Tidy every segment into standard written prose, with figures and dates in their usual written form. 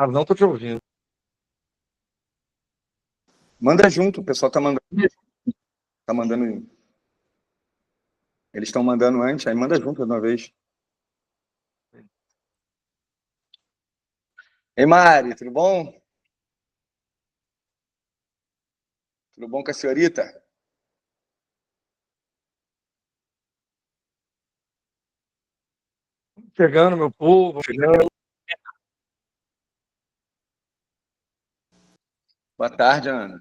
Ah, não tô te ouvindo. Manda junto, o pessoal tá mandando. Tá mandando. Eles estão mandando antes, aí manda junto de uma vez. Ei, Mari, tudo bom? Tudo bom com a senhorita? Chegando, meu povo, chegando. Boa tarde, Ana.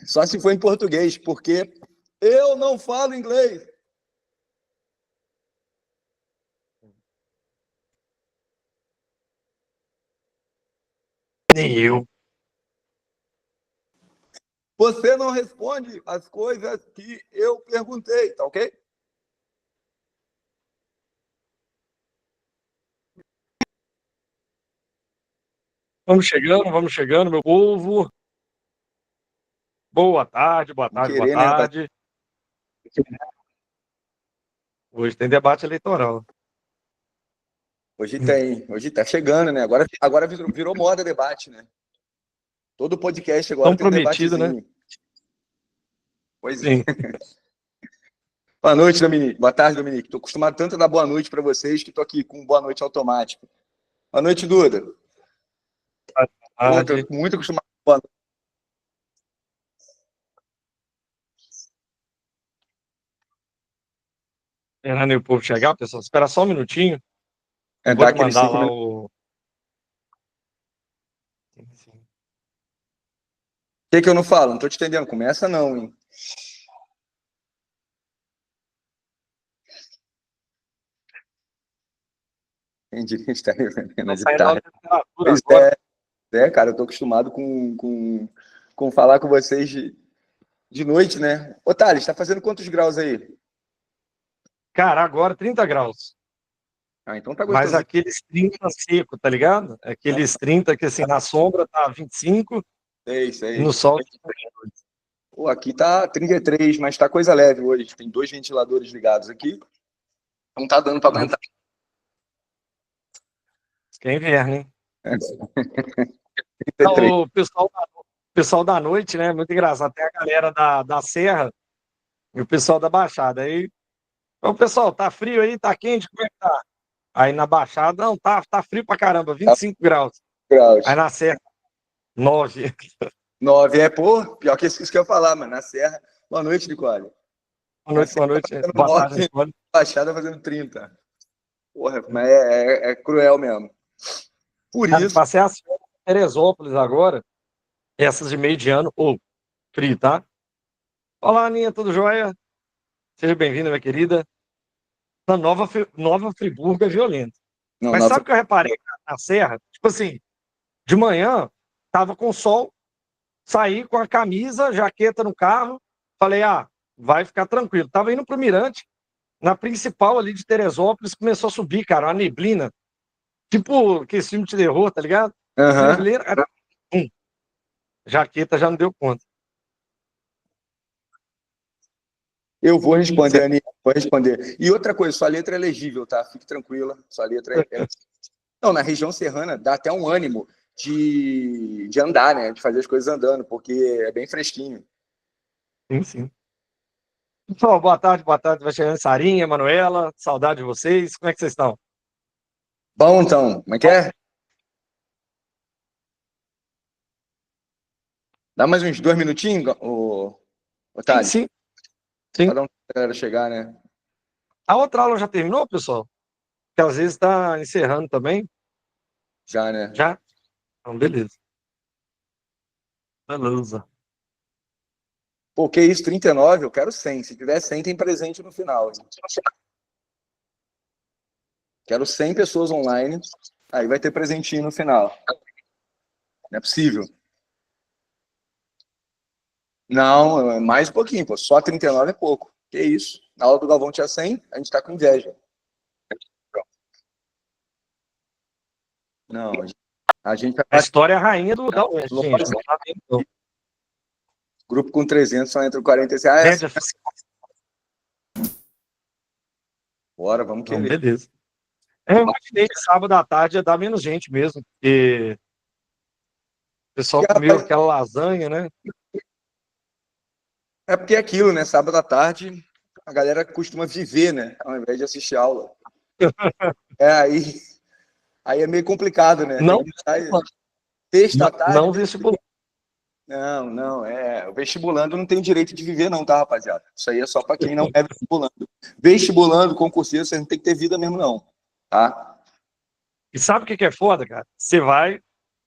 Só se for em português, porque eu não falo inglês. Nem eu. Você não responde as coisas que eu perguntei, tá ok? Vamos chegando, meu povo. Boa tarde, boa Vamos tarde, boa querer, né? tarde. Hoje tem debate eleitoral. Hoje tá chegando, né? Agora virou moda debate, né? Todo podcast agora Tão tem um prometido, né? debatezinho. Pois é. Sim. Boa noite, Dominique. Boa tarde, Dominique. Tô acostumado tanto a dar boa noite para vocês que tô aqui com boa noite automático. Boa noite, Duda. Boa Pô, tô tarde. muito acostumado com boa noite. Esperando o povo chegar, pessoal. Espera só um minutinho. Eu vou Dar te aqueles mandar 5 lá minutos. o. O que eu não falo? Não tô te entendendo. Começa não, hein? Entendi. Está Tá de saindo a tarde. literatura Pois agora. cara. Eu tô acostumado com falar com vocês de noite, né? Ô, Thales, tá fazendo quantos graus aí? Cara, agora 30 graus. Ah, então tá Mas gostosinho. aqueles 30 seco, tá ligado? Aqueles 30 que assim, na sombra tá 25 e no Sei. sol. Pô, aqui tá 33, mas tá coisa leve hoje. Tem 2 ventiladores ligados aqui. Não tá dando para aguentar. Que é inverno, hein? Então, 33. o pessoal da noite, né? Muito engraçado. Tem a galera da Serra e o pessoal da Baixada. Aí, o pessoal, tá frio aí? Tá quente? Como é que tá? Aí na Baixada, não, tá frio pra caramba, 25 graus. Aí Graus. na Serra, 9. 9 pô, pior que isso que eu ia falar, mano. Na Serra. Boa noite, Nicole. Na Serra Boa tá noite. fazendo Boa tarde, 9, Nicole. Baixada fazendo 30. Porra, mas é cruel mesmo. Por Cara, isso, passei as férias em Teresópolis agora, essas de meio de ano, ou frio, tá? Olá, Aninha, tudo jóia? Seja bem-vinda, minha querida. Na Nova Friburgo é violento. não, Mas 9. sabe o que eu reparei na Serra? Tipo assim, de manhã, tava com sol, saí com a camisa, jaqueta no carro, falei, vai ficar tranquilo. Tava indo pro Mirante, na principal ali de Teresópolis, começou a subir, cara, uma neblina, tipo que esse filme de terror, tá ligado? Aham. Neblina, jaqueta já não deu conta. Eu vou responder, Aninha. Vou responder. E outra coisa, sua letra é legível, tá? Fique tranquila. Sua letra é. Não, na região serrana dá até um ânimo de andar, né? De fazer as coisas andando, porque é bem fresquinho. Sim, sim. Pessoal, boa tarde, vai chegando Sarinha, Manuela, saudade de vocês, como é que vocês estão? Bom, então, como é que é? Dá mais uns 2 minutinhos, ô Sim, Thales? sim, sim. Pra dar um tempo pra galera chegar, né? A outra aula já terminou, pessoal? Que às vezes está encerrando também, Já, né? já? Então, beleza. Beleza. Pô, que isso, 39? Eu quero 100. Se tiver 100, tem presente no final. Hein? Quero 100 pessoas online. Aí vai ter presentinho no final. Não é possível. Não, é mais um pouquinho, pô. Só 39 é pouco. Que isso? Na aula do Galvão tinha 100, a gente tá com inveja. Não, a gente vai A bater. história é a rainha da Oeste, gente. Não tá vendo, não. Grupo com 300 só entra 46. Média, Bora, vamos Então, querer. beleza. Eu imaginei que sábado à tarde ia dar menos gente mesmo, porque o pessoal comeu Rapaz, aquela lasanha, né? é porque é aquilo, né? Sábado à tarde, a galera costuma viver, né? Ao invés de assistir aula. Aí é meio complicado, né? Tem Não, que sair sexta à tarde. não vestibular. Não, o vestibulando não tem o direito de viver, não, tá, rapaziada? Isso aí é só para quem não é vestibulando. Vestibulando, concurseiro, você não tem que ter vida mesmo, não, tá? E sabe o que é foda, cara? Você vai,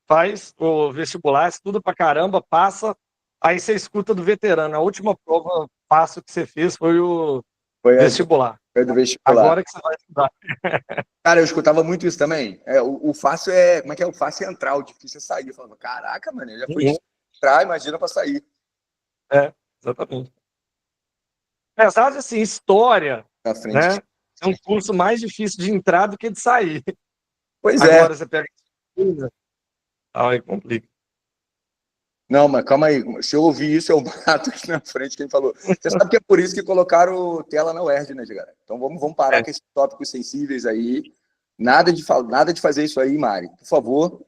faz o vestibular, estuda pra caramba, passa, aí você escuta do veterano. A última prova fácil que você fez foi o Foi vestibular. foi do vestibular. Agora que você vai estudar. Cara, eu escutava muito isso também. O fácil como é que é? O fácil é entrar, o difícil é sair. Eu falava, caraca, mano, já foi Uhum. entrar, imagina para sair. Exatamente. Apesar de, assim, história, Na frente. né? É um curso mais difícil de entrar do que de sair. Pois é. Agora você pega aí complica. Não, mas calma aí. Se eu ouvir isso, eu bato aqui na frente quem falou. Você sabe que é por isso que colocaram tela na UERJ, né, galera? Então vamos parar com esses tópicos sensíveis aí. Nada de fazer isso aí, Mari. Por favor,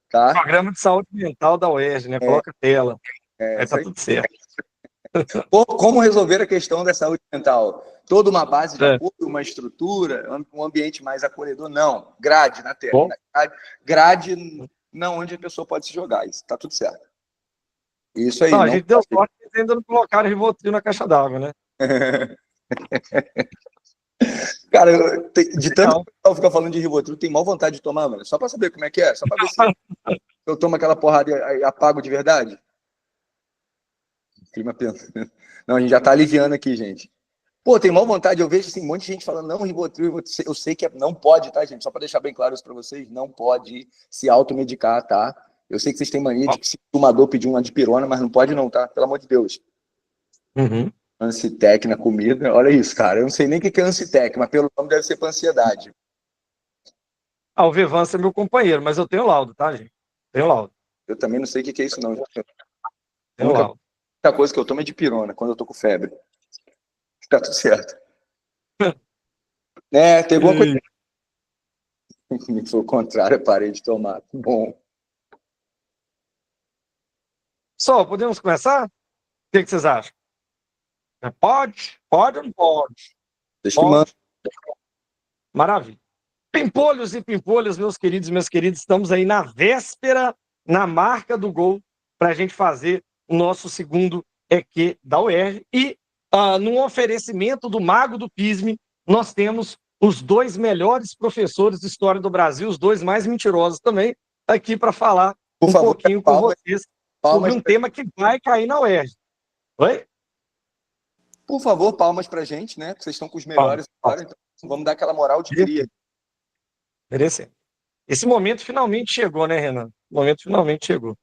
tá? Programa de saúde mental da UERJ, né? Coloca tela. Aí tá tudo certo. Como resolver a questão da saúde mental? Toda uma base de apoio, uma estrutura, um ambiente mais acolhedor? Não. Grade na tela. Grade não onde a pessoa pode se jogar. Isso tá tudo certo. Isso aí. Não, a gente deu sorte que eles ainda não colocaram Rivotril na caixa d'água, né? Cara, de tanto que eu ficar falando de Rivotril, tem mal vontade de tomar, mano. Só pra saber como é que é. Só pra ver se eu tomo aquela porrada e apago de verdade. Clima pensando. Não, a gente já tá aliviando aqui, gente. Pô, tem mal vontade. Eu vejo assim, um monte de gente falando, não, Rivotril, eu sei que não pode, tá, gente? Só pra deixar bem claro isso pra vocês, não pode se automedicar, tá? Eu sei que vocês têm mania de que se o fumador pedir uma dipirona, mas não pode não, tá? Pelo amor de Deus. Uhum. Ancitec na comida. Olha isso, cara. Eu não sei nem o que é Ancitec, mas pelo nome deve ser pra ansiedade. O Vevance é meu companheiro, mas eu tenho laudo, tá, gente? Tenho laudo. Eu também não sei o que é isso, não. Tenho laudo. A coisa que eu tomo é dipirona, quando eu tô com febre. Tá tudo certo. Tem alguma coisa. Foi o contrário, eu parei de tomar. Bom. Só, podemos começar? O que vocês acham? Pode? Pode ou não pode? Deixa que manda. Maravilha. Pimpolhos e pimpolhas, meus queridos e minhas queridas, estamos aí na véspera, na marca do gol, para a gente fazer o nosso segundo EQ da UERJ. E, num oferecimento do Mago do Pisme, nós temos os dois melhores professores de história do Brasil, os dois mais mentirosos também, aqui para falar pouquinho com vocês sobre um tema que vai cair na UERJ. Oi? Por favor, palmas pra gente, né? Vocês estão com os melhores agora, então vamos dar aquela moral de cria. Merecendo. Esse momento finalmente chegou, né, Renan? O momento finalmente chegou.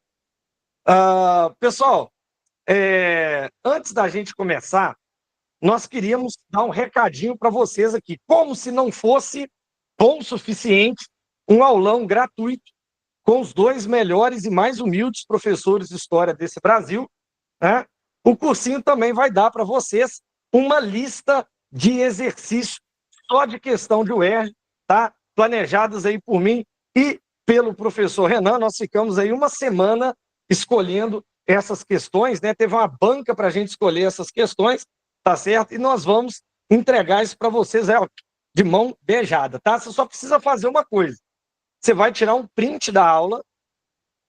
Pessoal, antes da gente começar, nós queríamos dar um recadinho para vocês aqui. Como se não fosse bom o suficiente, um aulão gratuito com os dois melhores e mais humildes professores de história desse Brasil, né? O cursinho também vai dar para vocês uma lista de exercícios só de questão de UERJ, tá? Planejadas aí por mim e pelo professor Renan. Nós ficamos aí uma semana escolhendo essas questões, né? Teve uma banca para a gente escolher essas questões, tá certo? E nós vamos entregar isso para vocês de mão beijada, tá? Você só precisa fazer uma coisa. Você vai tirar um print da aula,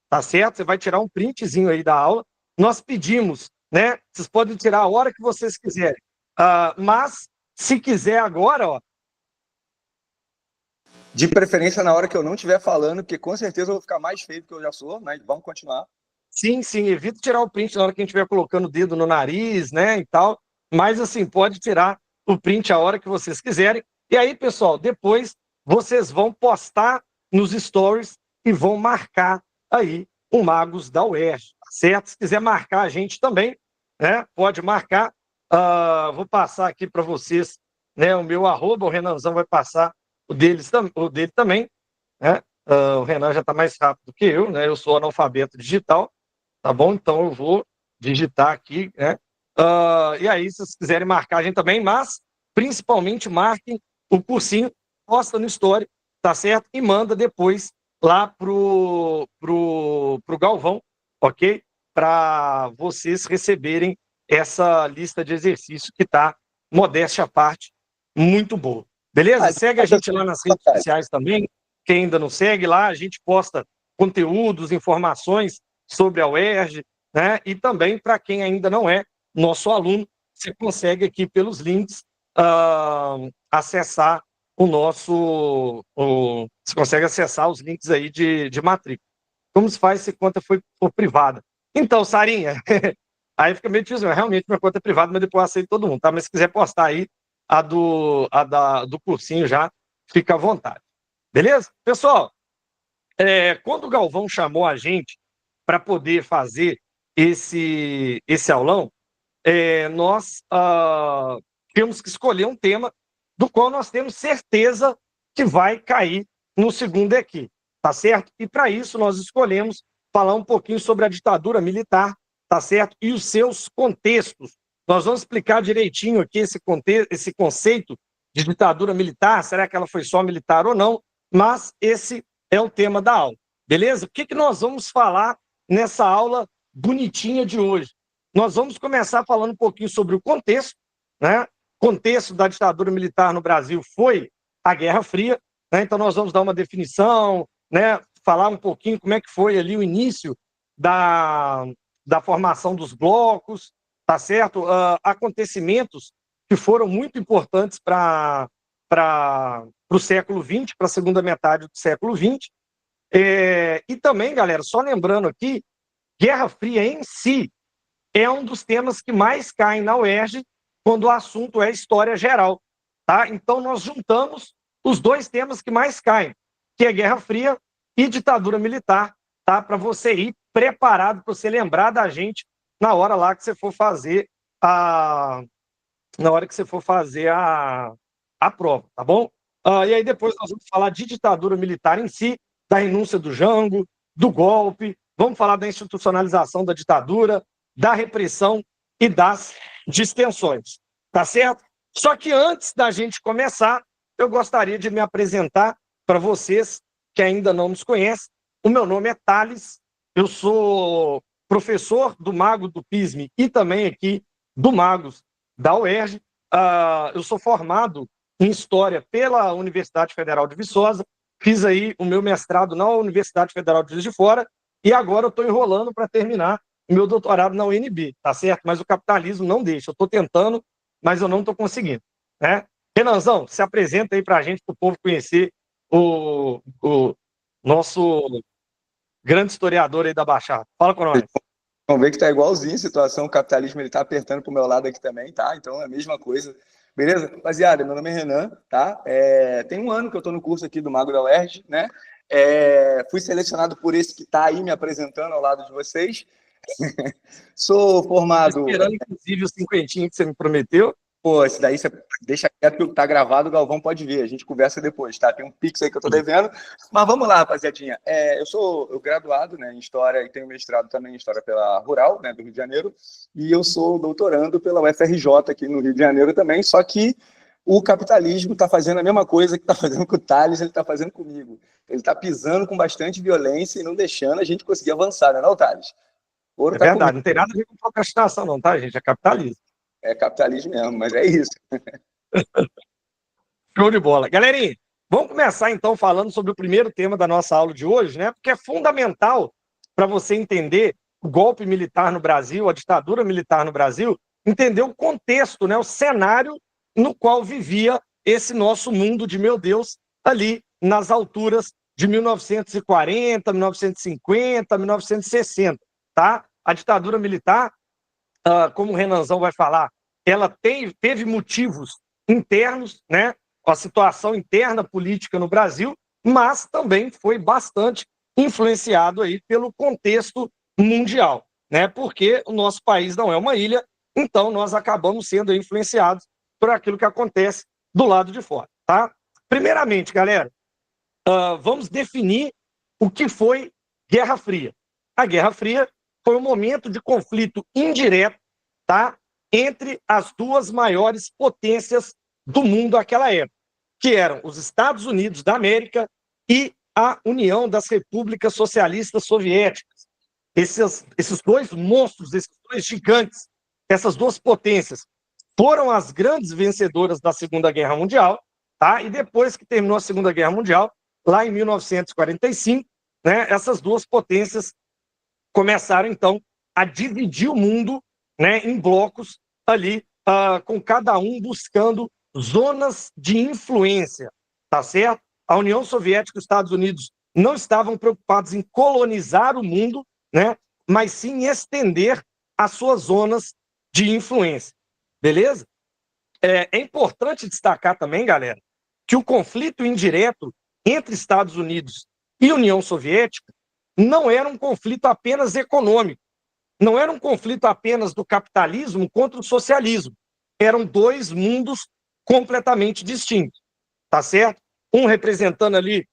tá certo? Você vai tirar um printzinho aí da aula. Nós pedimos, né? Vocês podem tirar a hora que vocês quiserem. Mas, se quiser agora, ó. De preferência na hora que eu não estiver falando, porque com certeza eu vou ficar mais feio do que eu já sou, mas vamos continuar. Sim, evita tirar o print na hora que a gente estiver colocando o dedo no nariz, né, e tal. Mas, assim, pode tirar o print a hora que vocês quiserem. E aí, pessoal, depois vocês vão postar nos stories e vão marcar aí o Magos da UERJ, certo? Se quiser marcar a gente também, né, pode marcar. Vou passar aqui para vocês, né, o meu arroba, o Renanzão vai passar o dele também, né? O Renan já está mais rápido que eu, né? Eu sou analfabeto digital, tá bom? Então eu vou digitar aqui, né? E aí, se vocês quiserem marcar a gente também, mas principalmente marquem o cursinho, posta no Story, tá certo? E manda depois lá pro Galvão, ok? Para vocês receberem essa lista de exercícios que tá, modéstia à parte, muito boa. Beleza? Segue a gente lá nas redes sociais também. Quem ainda não segue lá, a gente posta conteúdos, informações sobre a UERJ, né? E também, para quem ainda não é nosso aluno, você consegue aqui pelos links acessar você consegue acessar os links aí de matrícula. Como se faz se conta for privada? Então, Sarinha, aí fica meio difícil, realmente minha conta é privada, mas depois eu aceito todo mundo, tá? Mas se quiser postar aí do cursinho já, fica à vontade. Beleza? Pessoal, quando o Galvão chamou a gente para poder fazer esse aulão, nós temos que escolher um tema do qual nós temos certeza que vai cair no segundo EQ, tá certo? E para isso nós escolhemos falar um pouquinho sobre a ditadura militar, tá certo? E os seus contextos. Nós vamos explicar direitinho aqui esse conceito de ditadura militar, será que ela foi só militar ou não? Mas esse é o tema da aula, beleza? O que nós vamos falar nessa aula bonitinha de hoje? Nós vamos começar falando um pouquinho sobre o contexto, né? O contexto da ditadura militar no Brasil foi a Guerra Fria, né? Então nós vamos dar uma definição, né? Falar um pouquinho como é que foi ali o início da formação dos blocos, tá certo? Acontecimentos que foram muito importantes para o século XX, para a segunda metade do século XX. E também, galera, só lembrando aqui, Guerra Fria em si é um dos temas que mais caem na UERJ quando o assunto é história geral, tá? Então nós juntamos os dois temas que mais caem, que é Guerra Fria e ditadura militar, tá? Para você ir preparado, para você lembrar da gente na hora lá que você for fazer a prova, tá bom? E aí depois nós vamos falar de ditadura militar em si, da renúncia do Jango, do golpe, vamos falar da institucionalização da ditadura, da repressão e das distensões, tá certo? Só que antes da gente começar, eu gostaria de me apresentar para vocês que ainda não nos conhecem. O meu nome é Thales, eu sou professor do Mago do PISME e também aqui do Magos da UERJ. Eu sou formado em História pela Universidade Federal de Viçosa, fiz aí o meu mestrado na Universidade Federal de Juiz de Fora e agora eu estou enrolando para terminar o meu doutorado na UNB, tá certo? Mas o capitalismo não deixa, eu estou tentando, mas eu não estou conseguindo, né? Renanzão, se apresenta aí para a gente, para o povo conhecer o nosso grande historiador aí da Baixada. Fala com nós. Vamos ver que tá igualzinho a situação, o capitalismo ele tá apertando pro meu lado aqui também, tá? Então é a mesma coisa. Beleza? Rapaziada, meu nome é Renan, tá? Tem um ano que eu tô no curso aqui do Mago da UERJ, né? Fui selecionado por esse que tá aí me apresentando ao lado de vocês. Sou formado... Tô esperando, inclusive, o cinquentinho que você me prometeu. Pô, esse daí você deixa quieto que tá gravado, o Galvão pode ver, a gente conversa depois, tá? Tem um pix aí que eu tô devendo, mas vamos lá, rapaziadinha. Eu sou graduado, né, em História e tenho mestrado também em História pela Rural, né, do Rio de Janeiro, e eu sou doutorando pela UFRJ aqui no Rio de Janeiro também, só que o capitalismo tá fazendo a mesma coisa que tá fazendo com o Thales, ele tá fazendo comigo. Ele tá pisando com bastante violência e não deixando a gente conseguir avançar, né, não, Thales? É verdade, não tem nada a ver com procrastinação não, tá, gente? É capitalismo. É capitalismo mesmo, mas é isso. Show de bola. Galerinha, vamos começar então falando sobre o primeiro tema da nossa aula de hoje, né? Porque é fundamental para você entender o golpe militar no Brasil, a ditadura militar no Brasil, entender o contexto, né? O cenário no qual vivia esse nosso mundo de meu Deus ali nas alturas de 1940, 1950, 1960, tá? A ditadura militar, como o Renanzão vai falar, ela teve motivos internos, né? A situação interna política no Brasil, mas também foi bastante influenciado aí pelo contexto mundial, né? Porque o nosso país não é uma ilha, então nós acabamos sendo influenciados por aquilo que acontece do lado de fora, tá? Primeiramente, galera, vamos definir o que foi Guerra Fria. A Guerra Fria foi um momento de conflito indireto, tá? Entre as duas maiores potências do mundo naquela época, que eram os Estados Unidos da América e a União das Repúblicas Socialistas Soviéticas. Esses dois monstros, esses dois gigantes, essas duas potências, foram as grandes vencedoras da Segunda Guerra Mundial, tá? E depois que terminou a Segunda Guerra Mundial, lá em 1945, né, essas duas potências começaram, então, a dividir o mundo, né, em blocos ali, com cada um buscando zonas de influência, tá certo? A União Soviética e os Estados Unidos não estavam preocupados em colonizar o mundo, né, mas sim em estender as suas zonas de influência, beleza? É importante destacar também, galera, que o conflito indireto entre Estados Unidos e União Soviética não era um conflito apenas econômico, não era um conflito apenas do capitalismo contra o socialismo. Eram dois mundos completamente distintos, tá certo? Um representando ali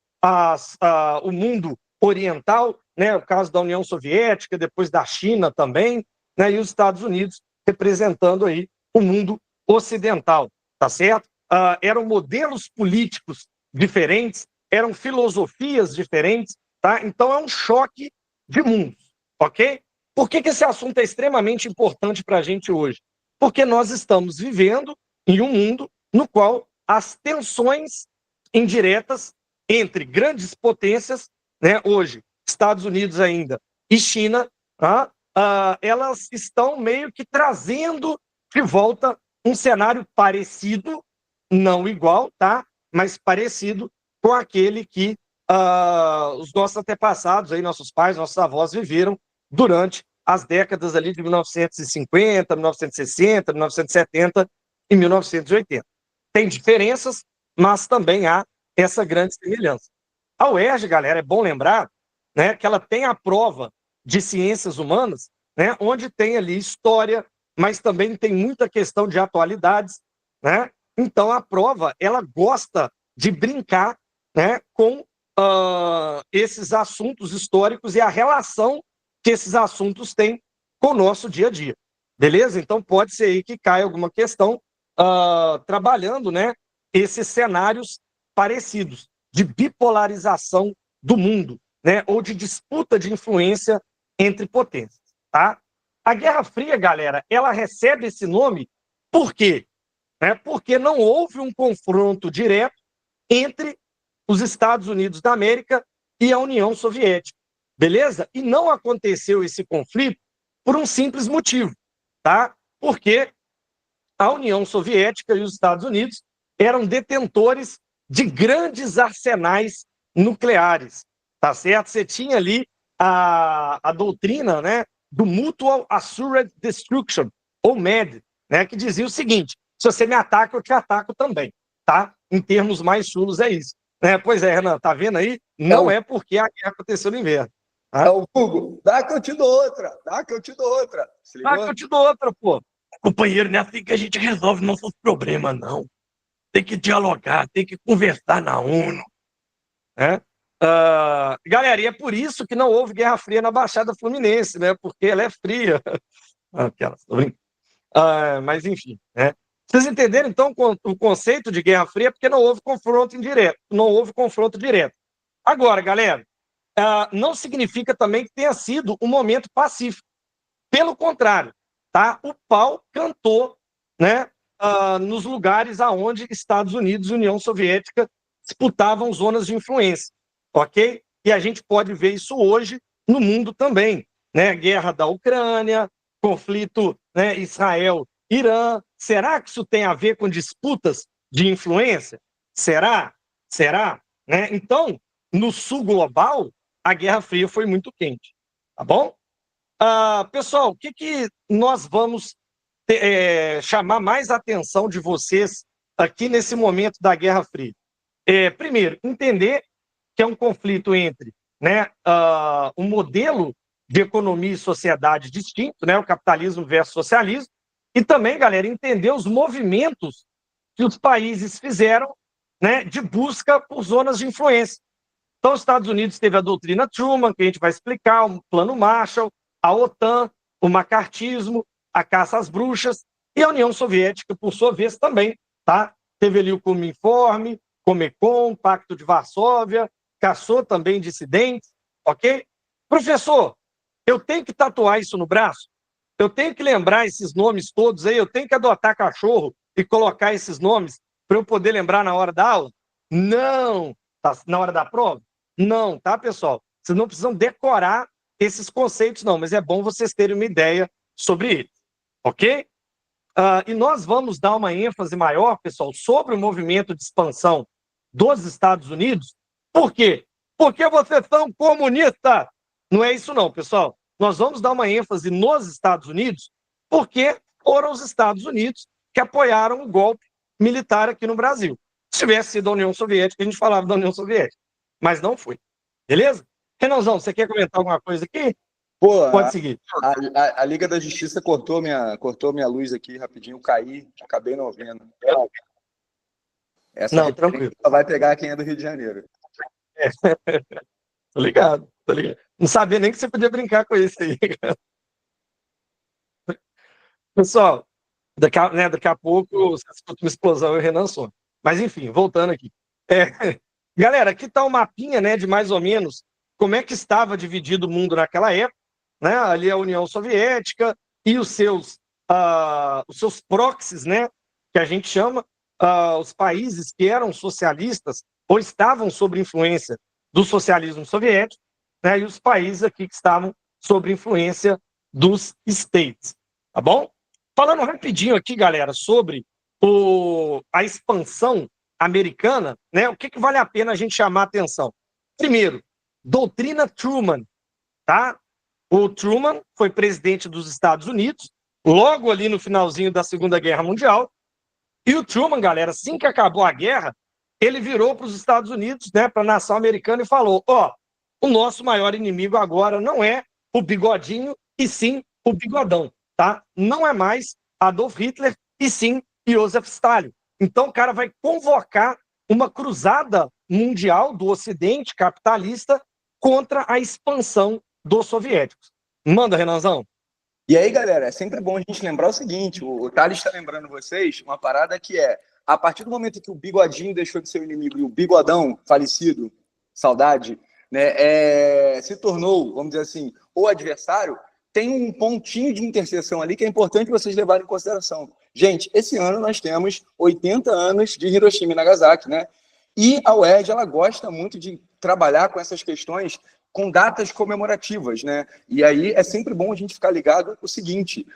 o mundo oriental, né, o caso da União Soviética, depois da China também, né, e os Estados Unidos representando aí o mundo ocidental, tá certo? Eram modelos políticos diferentes, eram filosofias diferentes, tá? Então é um choque de mundos, ok? Por que esse assunto é extremamente importante para a gente hoje? Porque nós estamos vivendo em um mundo no qual as tensões indiretas entre grandes potências, né, hoje, Estados Unidos ainda e China, elas estão meio que trazendo de volta um cenário parecido, não igual, tá? Mas parecido com aquele que os nossos antepassados, aí, nossos pais, nossos avós viveram durante as décadas ali de 1950, 1960, 1970 e 1980. Tem diferenças, mas também há essa grande semelhança. A UERJ, galera, é bom lembrar, né, que ela tem a prova de ciências humanas, né, onde tem ali história, mas também tem muita questão de atualidades, né? Então a prova ela gosta de brincar, né, com esses assuntos históricos e a relação que esses assuntos têm com o nosso dia a dia, beleza? Então pode ser aí que caia alguma questão trabalhando, né, esses cenários parecidos de bipolarização do mundo, né, ou de disputa de influência entre potências, tá? A Guerra Fria, galera, ela recebe esse nome por quê? Porque não houve um confronto direto entre os Estados Unidos da América e a União Soviética, beleza? E não aconteceu esse conflito por um simples motivo, tá? Porque a União Soviética e os Estados Unidos eram detentores de grandes arsenais nucleares, tá certo? Você tinha ali a doutrina, né, do Mutual Assured Destruction, ou MAD, né, que dizia o seguinte: se você me ataca, eu te ataco também, tá? Em termos mais chulos é isso. Pois é, Renan, tá vendo aí? Não é porque a guerra aconteceu no inverno. Tá? É o Google, dá que eu te dou outra, dá que eu te dou outra. Dá que eu te dou outra, pô. Companheiro, não é assim que a gente resolve nossos problemas, não. Tem que dialogar, tem que conversar na ONU. Né? Galera, e é por isso que não houve Guerra Fria na Baixada Fluminense, né? Porque ela é fria. Mas, enfim, né? Vocês entenderam, então, o conceito de Guerra Fria? Porque não houve confronto indireto, não houve confronto direto. Agora, galera, não significa também que tenha sido um momento pacífico. Pelo contrário, tá? O pau cantou, né, nos lugares aonde Estados Unidos e União Soviética disputavam zonas de influência, ok? E a gente pode ver isso hoje no mundo também, né? Guerra da Ucrânia, conflito, né, Israel-Irã. Será que isso tem a ver com disputas de influência? Será? Será? Né? Então, no sul global, a Guerra Fria foi muito quente, tá bom? Pessoal, o que nós vamos chamar mais a atenção de vocês aqui nesse momento da Guerra Fria? Primeiro, entender que é um conflito entre, né, um modelo de economia e sociedade distinto, né, o capitalismo versus socialismo, e também, galera, entender os movimentos que os países fizeram, né, de busca por zonas de influência. Então, os Estados Unidos teve a doutrina Truman, que a gente vai explicar, o plano Marshall, a OTAN, o macartismo, a caça às bruxas, e a União Soviética, por sua vez, também, tá? Teve ali o Cominform, Comecon, Pacto de Varsóvia, caçou também dissidentes, ok? Professor, eu tenho que tatuar isso no braço? Eu tenho que lembrar esses nomes todos aí? Eu tenho que adotar cachorro e colocar esses nomes para eu poder lembrar na hora da aula? Não! Tá, na hora da prova? Não, tá, pessoal? Vocês não precisam decorar esses conceitos, não, mas é bom vocês terem uma ideia sobre eles, ok? E nós vamos dar uma ênfase maior, pessoal, sobre o movimento de expansão dos Estados Unidos. Por quê? Porque vocês são comunistas. Não é isso não, pessoal. Nós vamos dar uma ênfase nos Estados Unidos porque foram os Estados Unidos que apoiaram o golpe militar aqui no Brasil. Se tivesse sido a União Soviética, a gente falava da União Soviética. Mas não foi. Beleza? Renanzão, você quer comentar alguma coisa aqui? Pô, Pode seguir. A Liga da Justiça cortou minha luz aqui rapidinho, eu caí, acabei não vendo. Essa Não, tranquilo. vai pegar quem é do Rio de Janeiro. Tô ligado, tô ligado. Não sabia nem que você podia brincar com isso aí, cara. Pessoal, daqui a pouco você escuta uma explosão e o Renan some. Mas enfim, voltando aqui. Galera, aqui está o mapinha, né, de mais ou menos como é que estava dividido o mundo naquela época, né? Ali a União Soviética e os seus proxies, né, que a gente chama, os países que eram socialistas ou estavam sob influência do socialismo soviético, né, e os países aqui que estavam sob influência dos States, tá bom? Falando rapidinho aqui, galera, sobre a expansão americana, né, o que vale a pena a gente chamar a atenção? Primeiro, doutrina Truman, tá? O Truman foi presidente dos Estados Unidos, logo ali no finalzinho da Segunda Guerra Mundial, e o Truman, galera, assim que acabou a guerra, ele virou para os Estados Unidos, né, para a nação americana e falou, o nosso maior inimigo agora não é o bigodinho, e sim o bigodão, tá? Não é mais Adolf Hitler, e sim Joseph Stalin. Então o cara vai convocar uma cruzada mundial do Ocidente capitalista contra a expansão dos soviéticos. Manda, Renanzão. E aí, galera, é sempre bom a gente lembrar o seguinte, o Thales está lembrando vocês uma parada que a partir do momento que o bigodinho deixou de ser o inimigo e o bigodão, falecido, saudade, né, se tornou, vamos dizer assim, o adversário, tem um pontinho de interseção ali que é importante vocês levarem em consideração. Gente, esse ano nós temos 80 anos de Hiroshima e Nagasaki, né? E a UERJ, ela gosta muito de trabalhar com essas questões com datas comemorativas, né? E aí é sempre bom a gente ficar ligado o seguinte,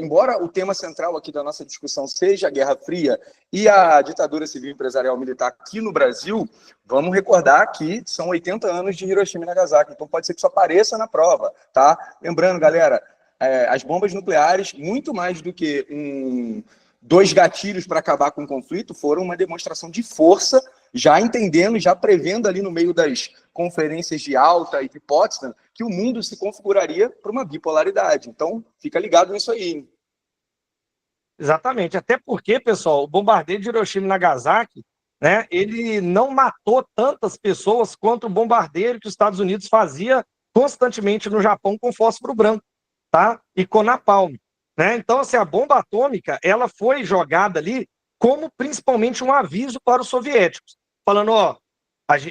embora o tema central aqui da nossa discussão seja a Guerra Fria e a ditadura civil empresarial militar aqui no Brasil, vamos recordar que são 80 anos de Hiroshima e Nagasaki, então pode ser que isso apareça na prova, tá? Lembrando, galera, as bombas nucleares, muito mais do que dois gatilhos para acabar com o conflito, foram uma demonstração de força, já entendendo, já prevendo ali no meio das conferências de Alta e de Potsdam, que o mundo se configuraria para uma bipolaridade. Então, fica ligado nisso aí. Exatamente, até porque, pessoal, o bombardeio de Hiroshima e Nagasaki, né, ele não matou tantas pessoas quanto o bombardeio que os Estados Unidos fazia constantemente no Japão com fósforo branco, tá? E com napalm, né? Então, assim, a bomba atômica, ela foi jogada ali como principalmente um aviso para os soviéticos, falando,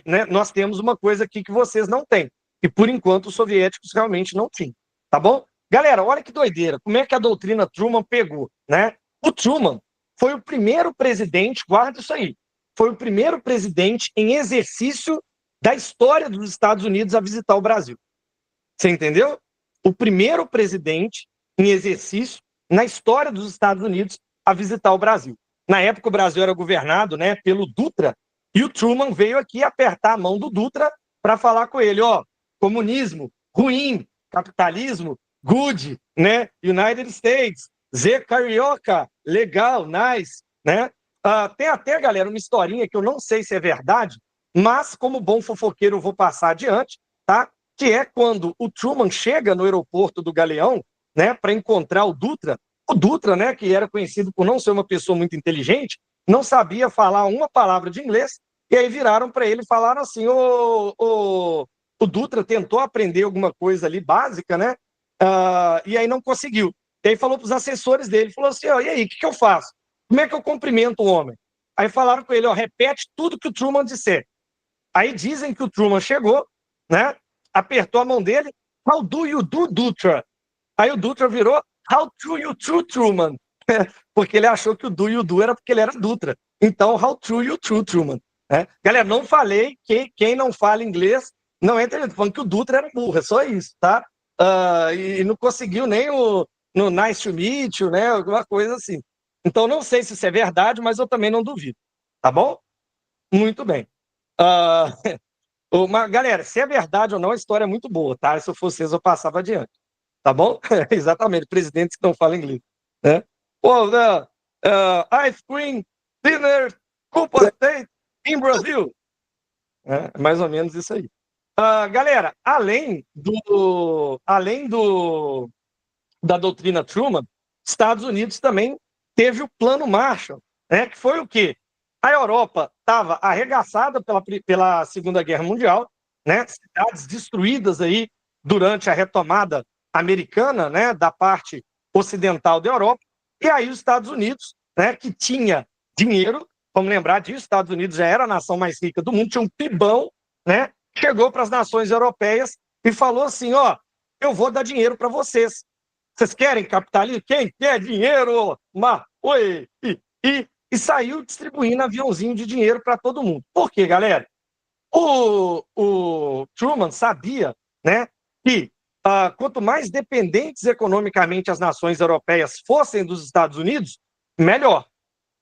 né, nós temos uma coisa aqui que vocês não têm, e por enquanto os soviéticos realmente não tinham, tá bom? Galera, olha que doideira, como é que a doutrina Truman pegou, né? O Truman foi o primeiro presidente, guarda isso aí, foi o primeiro presidente em exercício da história dos Estados Unidos a visitar o Brasil. Você entendeu? O primeiro presidente em exercício na história dos Estados Unidos a visitar o Brasil. Na época, o Brasil era governado, né, pelo Dutra, e o Truman veio aqui apertar a mão do Dutra para falar com ele, comunismo, ruim, capitalismo, good, né, United States, Zé Carioca, legal, nice, né? Tem até, galera, uma historinha que eu não sei se é verdade, mas como bom fofoqueiro eu vou passar adiante, tá? Que é quando o Truman chega no aeroporto do Galeão, né, para encontrar o Dutra, né, que era conhecido por não ser uma pessoa muito inteligente, não sabia falar uma palavra de inglês, e aí viraram para ele e falaram assim, o Dutra tentou aprender alguma coisa ali básica, né, e aí não conseguiu. E aí falou para os assessores dele, falou assim, e aí, o que eu faço? Como é que eu cumprimento o homem? Aí falaram com ele, ó, repete tudo que o Truman disser. Aí dizem que o Truman chegou, né? Apertou a mão dele. How do you do, Dutra? Aí o Dutra virou How do you do, Truman? Porque ele achou que o do you do era porque ele era Dutra. Então, how do you do, Truman? Galera, não falei que quem não fala inglês não entra dentro. Falando que o Dutra era burro, é só isso, tá? E não conseguiu nem no Nice to Meet You, né? Alguma coisa assim. Então, não sei se isso é verdade, mas eu também não duvido. Tá bom? Muito bem. Galera, se é verdade ou não, a história é muito boa, tá? Se eu fosse vocês, eu passava adiante. Tá bom? Exatamente, presidentes que não falam inglês. Né? Ice cream dinner Cuba State in Brasil. É mais ou menos isso aí. Galera, além da doutrina Truman, Estados Unidos também teve o Plano Marshall, né? Que foi o quê? A Europa estava arregaçada pela Segunda Guerra Mundial, né? Cidades destruídas aí durante a retomada americana, né? Da parte ocidental da Europa. E aí os Estados Unidos, né? Que tinha dinheiro, vamos lembrar disso, os Estados Unidos já era a nação mais rica do mundo, tinha um PIBão, né? Chegou para as nações europeias e falou assim, ó, eu vou dar dinheiro para vocês. Vocês querem capitalismo? Quem quer dinheiro? Oi! E saiu distribuindo aviãozinho de dinheiro para todo mundo. Por quê, galera? O Truman sabia, né, que quanto mais dependentes economicamente as nações europeias fossem dos Estados Unidos, melhor.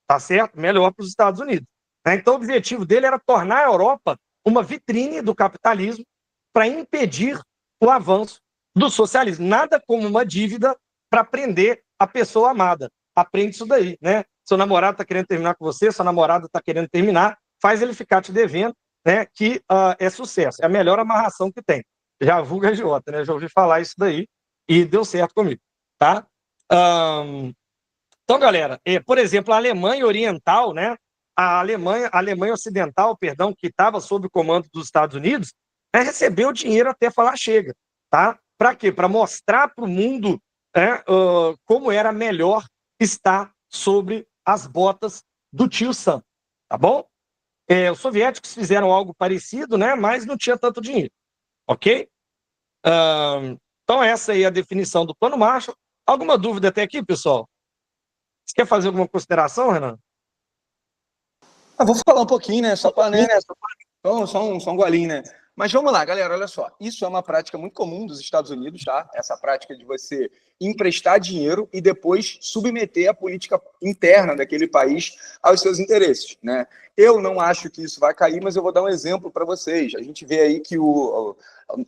Tá certo? Melhor para os Estados Unidos. Né? Então, o objetivo dele era tornar a Europa uma vitrine do capitalismo para impedir o avanço do socialismo. Nada como uma dívida para prender a pessoa amada. Aprende isso daí, né? Seu namorado está querendo terminar com você, sua namorada está querendo terminar, faz ele ficar te devendo, né? Que é sucesso. É a melhor amarração que tem. Já vulga agiota, né? Já ouvi falar isso daí e deu certo comigo, tá? Então, galera, por exemplo, a Alemanha Oriental, né? A Alemanha Ocidental, perdão, que estava sob o comando dos Estados Unidos, recebeu dinheiro até falar chega, tá? Para quê? Para mostrar para o mundo como era melhor estar sobre as botas do tio Sam, tá bom? Os soviéticos fizeram algo parecido, né? Mas não tinha tanto dinheiro, ok? Então essa aí é a definição do Plano Marshall. Alguma dúvida até aqui, pessoal? Você quer fazer alguma consideração, Renan? Vou falar um pouquinho, né? Só para, né? Só um golinho, né? Mas vamos lá, galera, olha só. Isso é uma prática muito comum dos Estados Unidos, tá? Essa prática de você emprestar dinheiro e depois submeter a política interna daquele país aos seus interesses, né? Eu não acho que isso vai cair, mas eu vou dar um exemplo para vocês. A gente vê aí que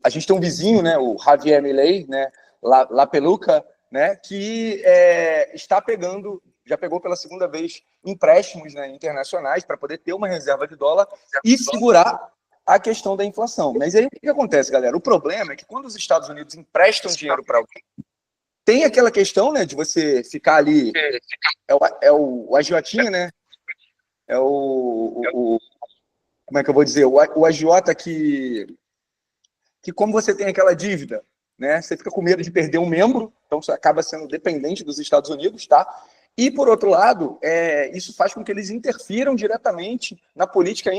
a gente tem um vizinho, né? O Javier Milei, né? La Peluca, né? Que já pegou pela segunda vez empréstimos, né, internacionais para poder ter uma reserva de dólar e segurar a questão da inflação. Mas aí o que acontece, galera? O problema é que quando os Estados Unidos emprestam dinheiro para alguém, tem aquela questão, né, de você ficar ali, o agiotinha, né? Como é que eu vou dizer? O agiota que como você tem aquela dívida, né, você fica com medo de perder um membro, então você acaba sendo dependente dos Estados Unidos, tá? E, por outro lado, isso faz com que eles interfiram diretamente na política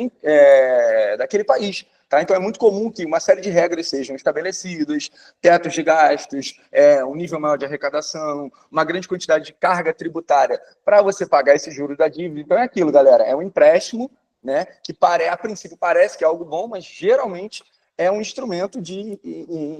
daquele país. Tá? Então, é muito comum que uma série de regras sejam estabelecidas, tetos de gastos, um nível maior de arrecadação, uma grande quantidade de carga tributária para você pagar esse juros da dívida. Então, é aquilo, galera, é um empréstimo, né, que a princípio parece que é algo bom, mas geralmente é um instrumento de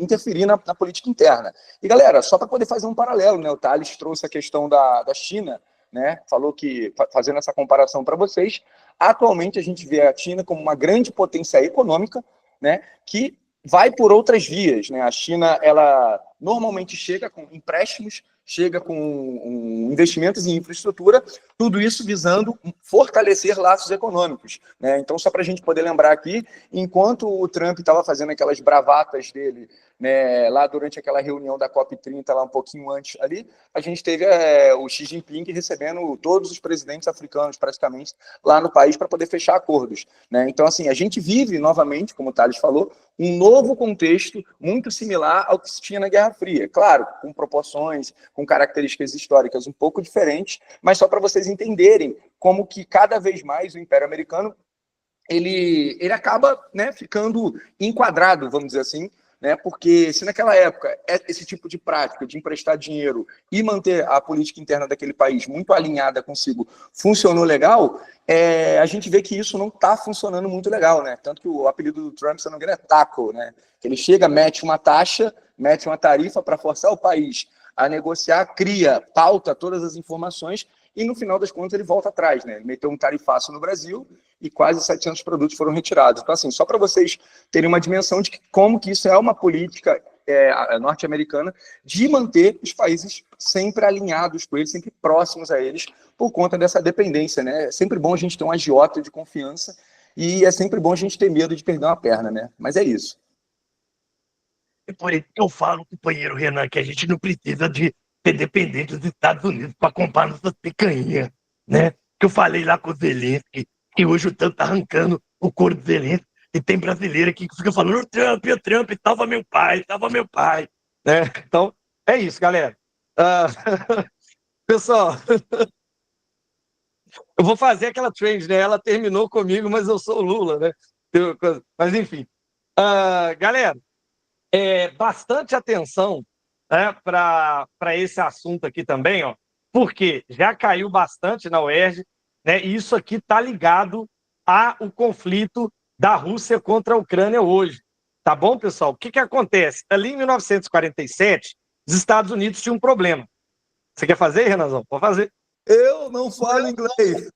interferir na política interna. E, galera, só para poder fazer um paralelo, né? O Thales trouxe a questão da China, né? Falou que, fazendo essa comparação para vocês, atualmente a gente vê a China como uma grande potência econômica, né? Que vai por outras vias, né? A China, ela normalmente chega com empréstimos, chega com investimentos em infraestrutura, tudo isso visando fortalecer laços econômicos, né? Então, só para a gente poder lembrar aqui, enquanto o Trump estava fazendo aquelas bravatas dele, né, lá durante aquela reunião da COP30, lá um pouquinho antes ali, a gente teve o Xi Jinping recebendo todos os presidentes africanos, praticamente, lá no país para poder fechar acordos, né? Então, assim, a gente vive novamente, como o Thales falou, um novo contexto muito similar ao que se tinha na Guerra Fria. Claro, com proporções, com características históricas um pouco diferentes, mas só para vocês entenderem como que cada vez mais o Império Americano ele acaba, né, ficando enquadrado, vamos dizer assim, né, porque se naquela época esse tipo de prática de emprestar dinheiro e manter a política interna daquele país muito alinhada consigo funcionou legal, a gente vê que isso não está funcionando muito legal, né? Tanto que o apelido do Trump, se não me engano, é taco, né? Ele chega, mete uma taxa, mete uma tarifa para forçar o país a negociar, cria, pauta todas as informações e no final das contas ele volta atrás, né? Ele meteu um tarifaço no Brasil e quase 700 produtos foram retirados. Então, assim, só para vocês terem uma dimensão de como que isso é uma política norte-americana de manter os países sempre alinhados com eles, sempre próximos a eles, por conta dessa dependência, né? É sempre bom a gente ter um agiota de confiança e é sempre bom a gente ter medo de perder uma perna, né? Mas é isso. É por isso que eu falo, companheiro Renan, que a gente não precisa de ser dependente dos Estados Unidos para comprar nossas picanhas, né? Que eu falei lá com o Zelensky, que hoje o Trump tá arrancando o couro do Zelensky, e tem brasileiro aqui que fica falando, o Trump, salva meu pai, salva meu pai. Né? Então, é isso, galera. Pessoal, eu vou fazer aquela trend, né? Ela terminou comigo, mas eu sou o Lula, né? Mas, enfim. Galera, bastante atenção, né, para esse assunto aqui também, ó, porque já caiu bastante na UERJ, né? E isso aqui está ligado ao conflito da Rússia contra a Ucrânia hoje. Tá bom, pessoal? O que, que acontece? Ali em 1947, os Estados Unidos tinham um problema. Você quer fazer, Renanzão? Pode fazer. Eu não falo inglês.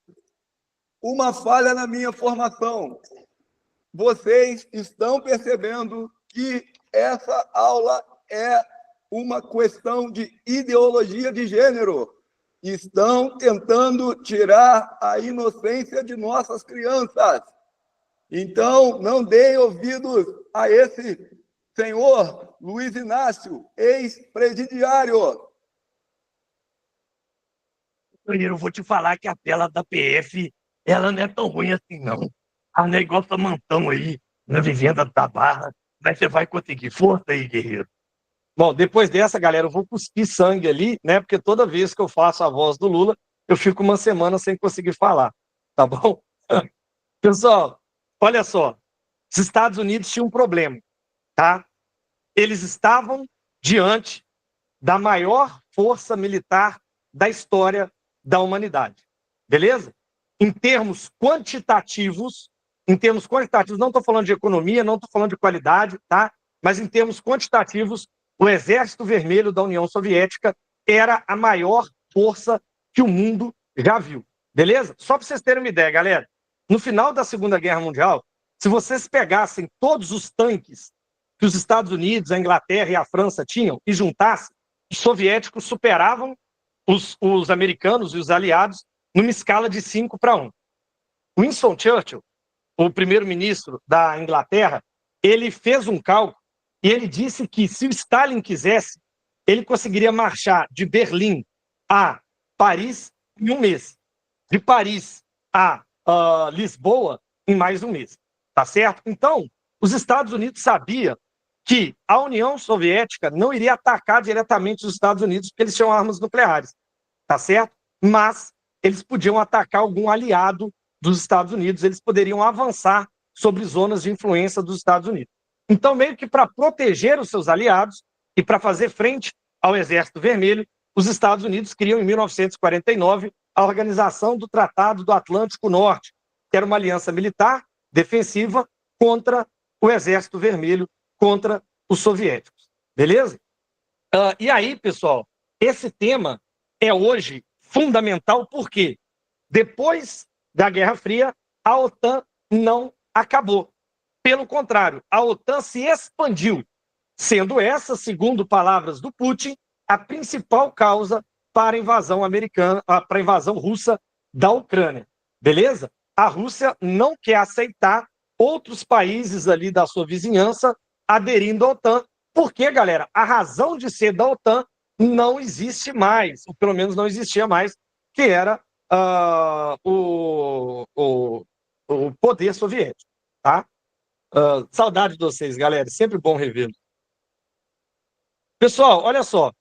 Uma falha na minha formação. Vocês estão percebendo que essa aula é uma questão de ideologia de gênero. Estão tentando tirar a inocência de nossas crianças. Então, não deem ouvidos a esse senhor Luiz Inácio, ex-presidiário. Eu vou te falar que a tela da PF, ela não é tão ruim assim, não. A negócio mantão aí, na vivenda da Barra, mas você vai conseguir. Força aí, guerreiro. Bom, depois dessa, galera, eu vou cuspir sangue ali, né? Porque toda vez que eu faço a voz do Lula, eu fico uma semana sem conseguir falar, tá bom? Pessoal, olha só. Os Estados Unidos tinham um problema, tá? Eles estavam diante da maior força militar da história da humanidade, beleza? Em termos quantitativos, não estou falando de economia, não estou falando de qualidade, tá? Mas em termos quantitativos, o Exército Vermelho da União Soviética era a maior força que o mundo já viu, beleza? Só para vocês terem uma ideia, galera, no final da Segunda Guerra Mundial, se vocês pegassem todos os tanques que os Estados Unidos, a Inglaterra e a França tinham e juntassem, os soviéticos superavam os americanos e os aliados numa escala de 5-1. Winston Churchill, o primeiro-ministro da Inglaterra, ele fez um cálculo e ele disse que se o Stalin quisesse, ele conseguiria marchar de Berlim a Paris em um mês, de Paris a Lisboa em mais um mês, tá certo? Então, os Estados Unidos sabiam que a União Soviética não iria atacar diretamente os Estados Unidos porque eles tinham armas nucleares, tá certo? Mas eles podiam atacar algum aliado dos Estados Unidos, eles poderiam avançar sobre zonas de influência dos Estados Unidos. Então, meio que para proteger os seus aliados e para fazer frente ao Exército Vermelho, os Estados Unidos criam, em 1949, a Organização do Tratado do Atlântico Norte, que era uma aliança militar defensiva contra o Exército Vermelho, contra os soviéticos. Beleza? E aí, pessoal, esse tema é hoje fundamental porque depois da Guerra Fria, a OTAN não acabou. Pelo contrário, a OTAN se expandiu, sendo essa, segundo palavras do Putin, a principal causa para a invasão americana, para a invasão russa da Ucrânia. Beleza? A Rússia não quer aceitar outros países ali da sua vizinhança aderindo à OTAN, porque, galera, a razão de ser da OTAN não existe mais, ou pelo menos não existia mais, que era o poder soviético, tá? Saudade de vocês, galera, sempre bom revê-los. Pessoal, olha só,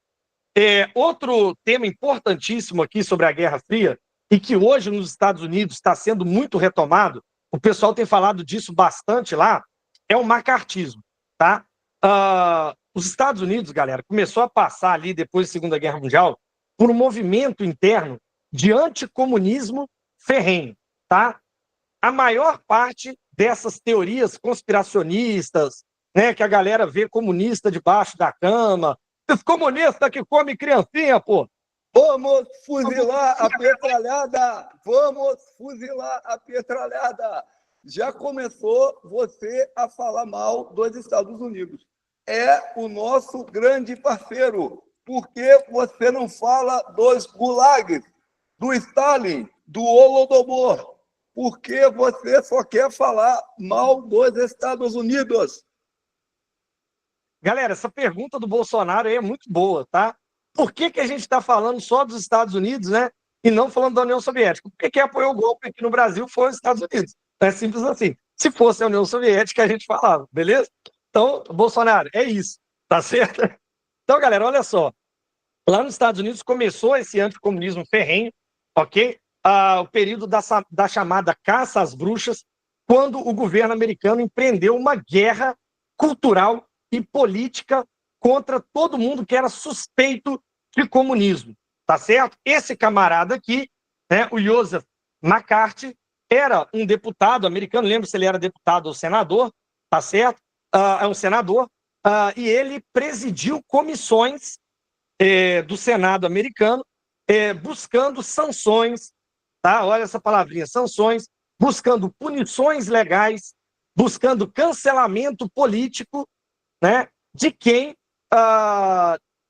outro tema importantíssimo aqui sobre a Guerra Fria e que hoje nos Estados Unidos está sendo muito retomado, o pessoal tem falado disso bastante lá, é o macartismo, tá? Os Estados Unidos, galera, começou a passar ali, depois da Segunda Guerra Mundial, por um movimento interno de anticomunismo ferrenho, tá? A maior parte dessas teorias conspiracionistas, né, que a galera vê comunista debaixo da cama, esses comunistas que comem criancinha, pô. Vamos fuzilar a petralhada! Vamos fuzilar a petralhada! Já começou você a falar mal dos Estados Unidos. É o nosso grande parceiro. Por que você não fala dos gulags, do Stalin, do Holodomor? Por que você só quer falar mal dos Estados Unidos? Galera, essa pergunta do Bolsonaro aí é muito boa, tá? Por que a gente está falando só dos Estados Unidos, né? E não falando da União Soviética? Porque quem apoiou o golpe aqui no Brasil foi os Estados Unidos. É simples assim. Se fosse a União Soviética, a gente falava, beleza? Então, Bolsonaro, é isso, tá certo? Então, galera, olha só. Lá nos Estados Unidos começou esse anticomunismo ferrenho, ok? O período da chamada caça às bruxas, quando o governo americano empreendeu uma guerra cultural e política contra todo mundo que era suspeito de comunismo, tá certo? Esse camarada aqui, né, o Joseph McCarthy, era um deputado americano, lembro se ele era deputado ou senador, tá certo? É um senador, e ele presidiu comissões do Senado americano, buscando sanções, tá? Olha essa palavrinha, sanções, buscando punições legais, buscando cancelamento político, né, de quem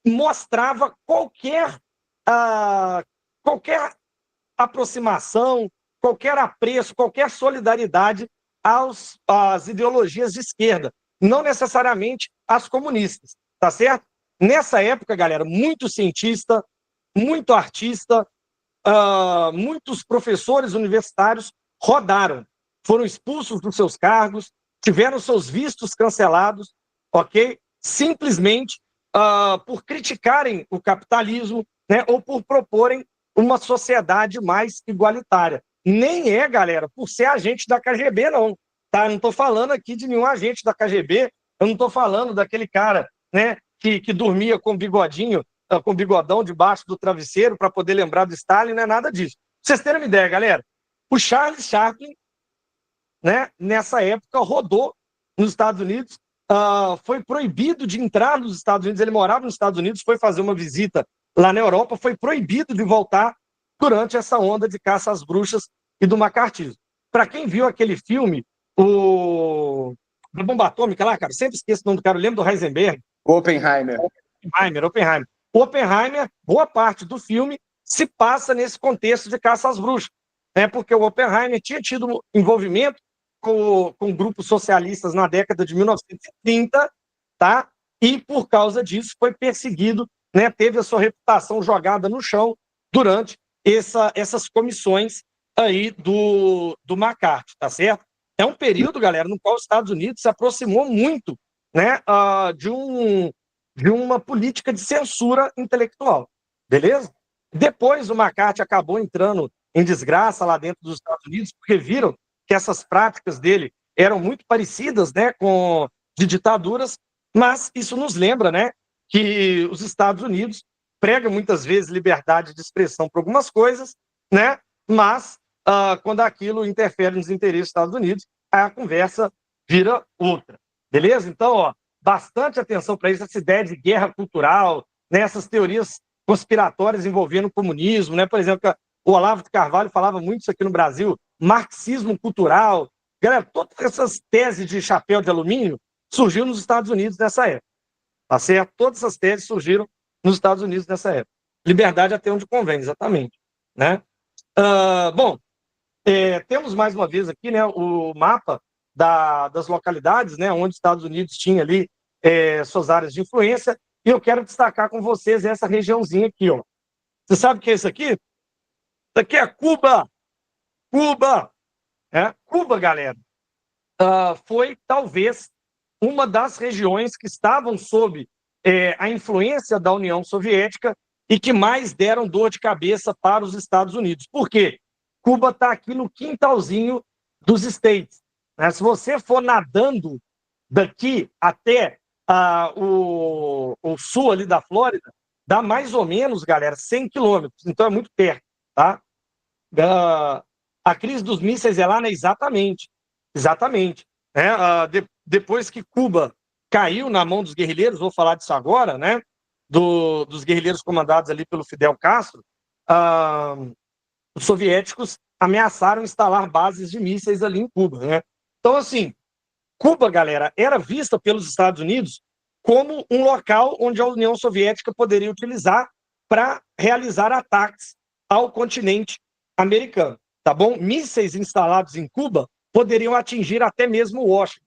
mostrava qualquer aproximação, qualquer apreço, qualquer solidariedade às ideologias de esquerda, não necessariamente às comunistas, tá certo? Nessa época, galera, muito cientista, muito artista, muitos professores universitários rodaram, foram expulsos dos seus cargos, tiveram seus vistos cancelados, ok? Simplesmente por criticarem o capitalismo, né, ou por proporem uma sociedade mais igualitária. Nem é, galera, por ser agente da KGB, não. Tá? Eu não estou falando aqui de nenhum agente da KGB, eu não estou falando daquele cara, né, que dormia com bigodinho, com bigodão debaixo do travesseiro para poder lembrar do Stalin, não é nada disso. Pra vocês terem uma ideia, galera, o Charles Chaplin, né, nessa época, rodou nos Estados Unidos, foi proibido de entrar nos Estados Unidos, ele morava nos Estados Unidos, foi fazer uma visita lá na Europa, foi proibido de voltar durante essa onda de caça às bruxas e do macartismo. Para quem viu aquele filme, da bomba atômica lá, cara, sempre esqueço o nome do cara, eu lembro do Heisenberg. Oppenheimer. O Oppenheimer, boa parte do filme se passa nesse contexto de caça às bruxas, né? Porque o Oppenheimer tinha tido envolvimento com grupos socialistas na década de 1930, tá? E por causa disso foi perseguido, né? Teve a sua reputação jogada no chão durante essas comissões aí do McCarthy, tá certo? É um período, galera, no qual os Estados Unidos se aproximou muito, né, de uma política de censura intelectual, beleza? Depois o McCarthy acabou entrando em desgraça lá dentro dos Estados Unidos, porque viram que essas práticas dele eram muito parecidas, né, de ditaduras, mas isso nos lembra, né, que os Estados Unidos pregam muitas vezes liberdade de expressão para algumas coisas, né, mas quando aquilo interfere nos interesses dos Estados Unidos, a conversa vira outra, beleza? Então, ó, bastante atenção para isso, essa ideia de guerra cultural, né, essas teorias conspiratórias envolvendo o comunismo, né? Por exemplo, o Olavo de Carvalho falava muito isso aqui no Brasil, marxismo cultural. Galera, todas essas teses de chapéu de alumínio surgiram nos Estados Unidos nessa época, tá certo? Todas essas teses surgiram nos Estados Unidos nessa época. Liberdade até onde convém, exatamente, né? Bom, temos mais uma vez aqui, né, o mapa das localidades, né, onde os Estados Unidos tinha ali suas áreas de influência, e eu quero destacar com vocês essa regiãozinha aqui, ó. Você sabe o que é isso aqui? Isso aqui é Cuba! Cuba! Cuba, galera, foi talvez uma das regiões que estavam sob a influência da União Soviética e que mais deram dor de cabeça para os Estados Unidos. Por quê? Cuba está aqui no quintalzinho dos States. Né? Se você for nadando daqui até o sul ali da Flórida, dá mais ou menos, galera, 100 quilômetros. Então é muito perto, tá? A crise dos mísseis é lá, né? Exatamente. Exatamente. Né? Depois que Cuba caiu na mão dos guerrilheiros, vou falar disso agora, né? Dos guerrilheiros comandados ali pelo Fidel Castro, os soviéticos ameaçaram instalar bases de mísseis ali em Cuba, né? Então, assim, Cuba, galera, era vista pelos Estados Unidos como um local onde a União Soviética poderia utilizar para realizar ataques ao continente americano, tá bom? Mísseis instalados em Cuba poderiam atingir até mesmo Washington.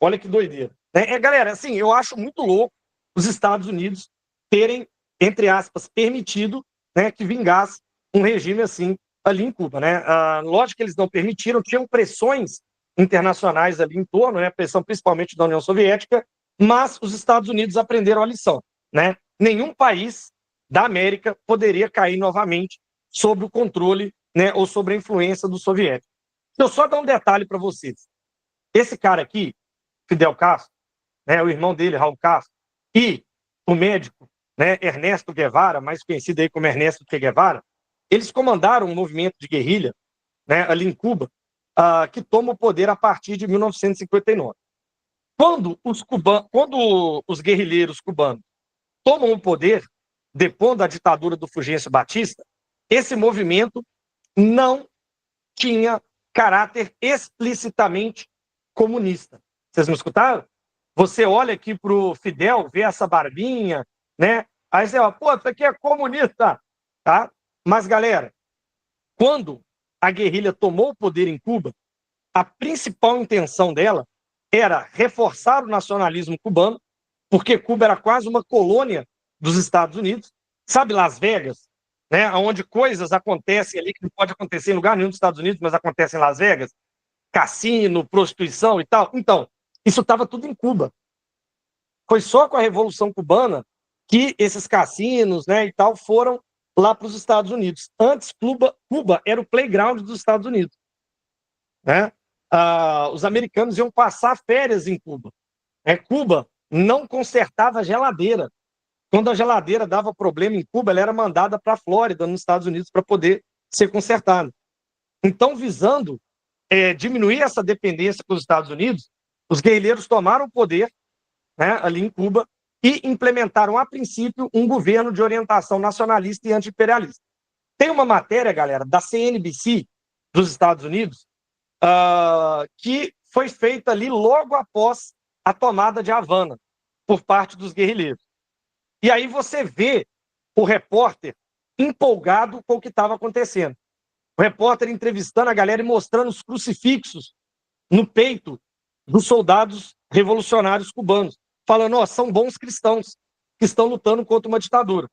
Olha que doideira. Galera, assim, eu acho muito louco os Estados Unidos terem, entre aspas, permitido, né, que vingasse um regime assim ali em Cuba, né? Lógico que eles não permitiram, tinham pressões internacionais ali em torno, né, pressão principalmente da União Soviética, mas os Estados Unidos aprenderam a lição, né? Nenhum país da América poderia cair novamente sob o controle, né, ou sob a influência dos soviéticos. Deixa eu só dar um detalhe para vocês. Esse cara aqui, Fidel Castro, né, o irmão dele, Raul Castro, e o médico, né, Ernesto Guevara, mais conhecido aí como Ernesto Che Guevara, eles comandaram um movimento de guerrilha, né, ali em Cuba, que toma o poder a partir de 1959. Quando os guerrilheiros cubanos tomam o poder, depondo da ditadura do Fulgêncio Batista, esse movimento não tinha caráter explicitamente comunista. Vocês me escutaram? Você olha aqui para o Fidel, vê essa barbinha, né? Aí você fala, pô, isso aqui é comunista, tá? Mas, galera, quando a guerrilha tomou o poder em Cuba, a principal intenção dela era reforçar o nacionalismo cubano, porque Cuba era quase uma colônia dos Estados Unidos. Sabe Las Vegas, né? Onde coisas acontecem ali que não pode acontecer em lugar nenhum dos Estados Unidos, mas acontece em Las Vegas? Cassino, prostituição e tal. Então, isso estava tudo em Cuba. Foi só com a Revolução Cubana que esses cassinos, né, e tal, foram lá para os Estados Unidos. Antes, Cuba era o playground dos Estados Unidos. Né? Os americanos iam passar férias em Cuba. Cuba não consertava a geladeira. Quando a geladeira dava problema em Cuba, ela era mandada para a Flórida, nos Estados Unidos, para poder ser consertada. Então, visando diminuir essa dependência com os Estados Unidos, os guerrilheiros tomaram o poder, né, ali em Cuba e implementaram, a princípio, um governo de orientação nacionalista e anti-imperialista. Tem uma matéria, galera, da CNBC dos Estados Unidos, que foi feita ali logo após a tomada de Havana por parte dos guerrilheiros. E aí você vê o repórter empolgado com o que estava acontecendo. O repórter entrevistando a galera e mostrando os crucifixos no peito dos soldados revolucionários cubanos, falando, são bons cristãos que estão lutando contra uma ditadura.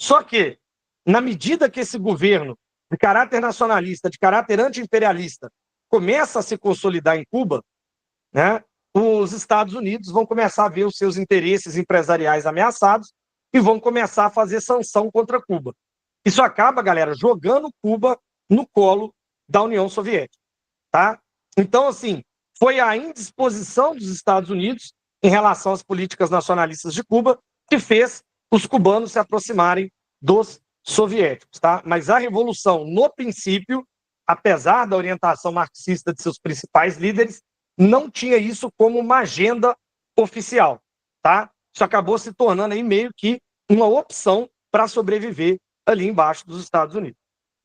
Só que, na medida que esse governo de caráter nacionalista, de caráter anti-imperialista, começa a se consolidar em Cuba, né, os Estados Unidos vão começar a ver os seus interesses empresariais ameaçados e vão começar a fazer sanção contra Cuba. Isso acaba, galera, jogando Cuba no colo da União Soviética. Tá? Então, assim, foi a indisposição dos Estados Unidos em relação às políticas nacionalistas de Cuba que fez os cubanos se aproximarem dos soviéticos. Tá? Mas a revolução, no princípio, apesar da orientação marxista de seus principais líderes, não tinha isso como uma agenda oficial. Tá? Isso acabou se tornando aí meio que uma opção para sobreviver ali embaixo dos Estados Unidos.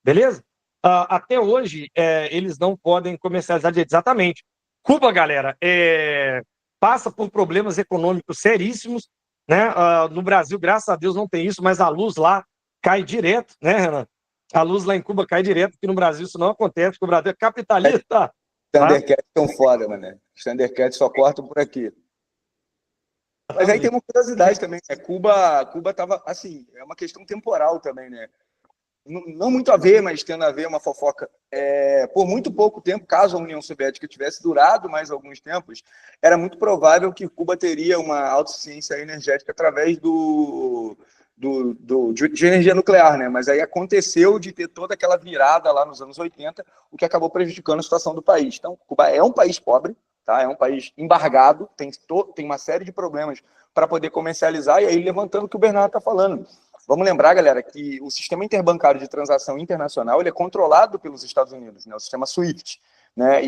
Beleza? Até hoje, eles não podem comercializar direito. Exatamente. Cuba, galera, passa por problemas econômicos seríssimos. Né? No Brasil, graças a Deus, não tem isso, mas a luz lá cai direto, né, Renan? A luz lá em Cuba cai direto, porque no Brasil isso não acontece, porque o Brasil é capitalista. Thundercats são foda, mano. Os Thundercats só cortam por aqui. Mas aí tem uma curiosidade também, né? Cuba tava, assim, é uma questão temporal também, né? Não muito a ver, mas tendo a ver uma fofoca. Por muito pouco tempo, caso a União Soviética tivesse durado mais alguns tempos, era muito provável que Cuba teria uma autossuficiência energética através de energia nuclear, né? Mas aí aconteceu de ter toda aquela virada lá nos anos 80, o que acabou prejudicando a situação do país. Então, Cuba é um país pobre, tá? É um país embargado, tem uma série de problemas para poder comercializar, e aí levantando o que o Bernardo está falando. Vamos lembrar, galera, que o sistema interbancário de transação internacional ele é controlado pelos Estados Unidos, né? O sistema SWIFT, né?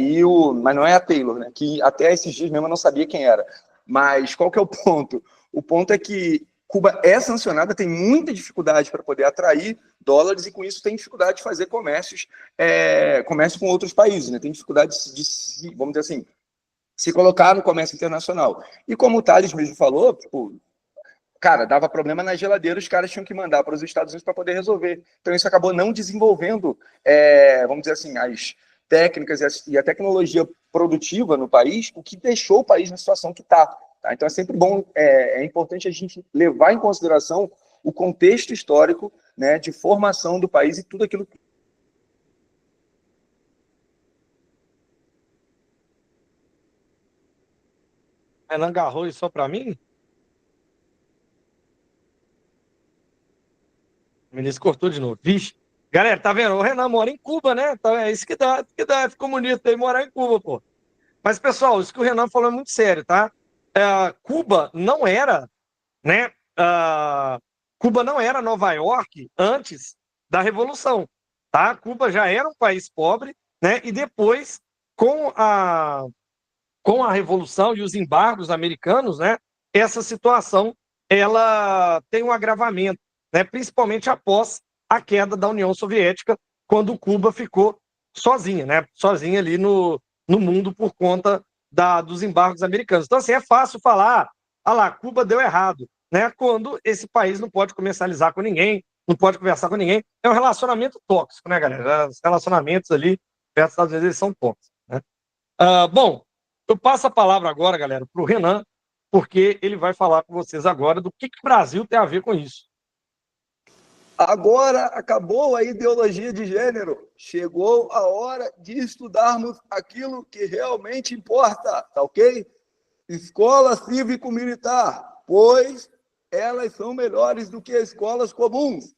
Mas não é a Taylor, né? Que até esses dias mesmo eu não sabia quem era. Mas qual que é o ponto? O ponto é que Cuba é sancionada, tem muita dificuldade para poder atrair dólares e com isso tem dificuldade de fazer comércio com outros países, né? Tem dificuldade de, vamos dizer assim, se colocar no comércio internacional. E como o Thales mesmo falou, tipo, cara, dava problema na geladeira, os caras tinham que mandar para os Estados Unidos para poder resolver. Então isso acabou não desenvolvendo, vamos dizer assim, as técnicas e a tecnologia produtiva no país, o que deixou o país na situação que está. Tá? Então é sempre bom, é importante a gente levar em consideração o contexto histórico, né, de formação do país e tudo aquilo que... Renan agarrou isso só para mim? O ministro cortou de novo. Vixe. Galera, tá vendo? O Renan mora em Cuba, né? Então é isso que dá, ficou bonito aí morar em Cuba, pô. Mas, pessoal, isso que o Renan falou é muito sério, tá? Cuba não era, né? Cuba não era Nova York antes da Revolução, tá? Cuba já era um país pobre, né? E depois, com a Revolução e os embargos americanos, né? Essa situação, ela tem um agravamento, né? Principalmente após a queda da União Soviética, quando Cuba ficou sozinha, né? Sozinha ali no mundo por conta dos embargos americanos. Então, assim, é fácil falar, lá, Cuba deu errado, né? Quando esse país não pode comercializar com ninguém, não pode conversar com ninguém. É um relacionamento tóxico, né, galera? Os relacionamentos ali perto dos Estados Unidos eles são tóxicos, né? Bom, eu passo a palavra agora, galera, para o Renan, porque ele vai falar com vocês agora do que o Brasil tem a ver com isso. Agora acabou a ideologia de gênero. Chegou a hora de estudarmos aquilo que realmente importa, tá ok? Escola cívico-militar, pois elas são melhores do que escolas comuns.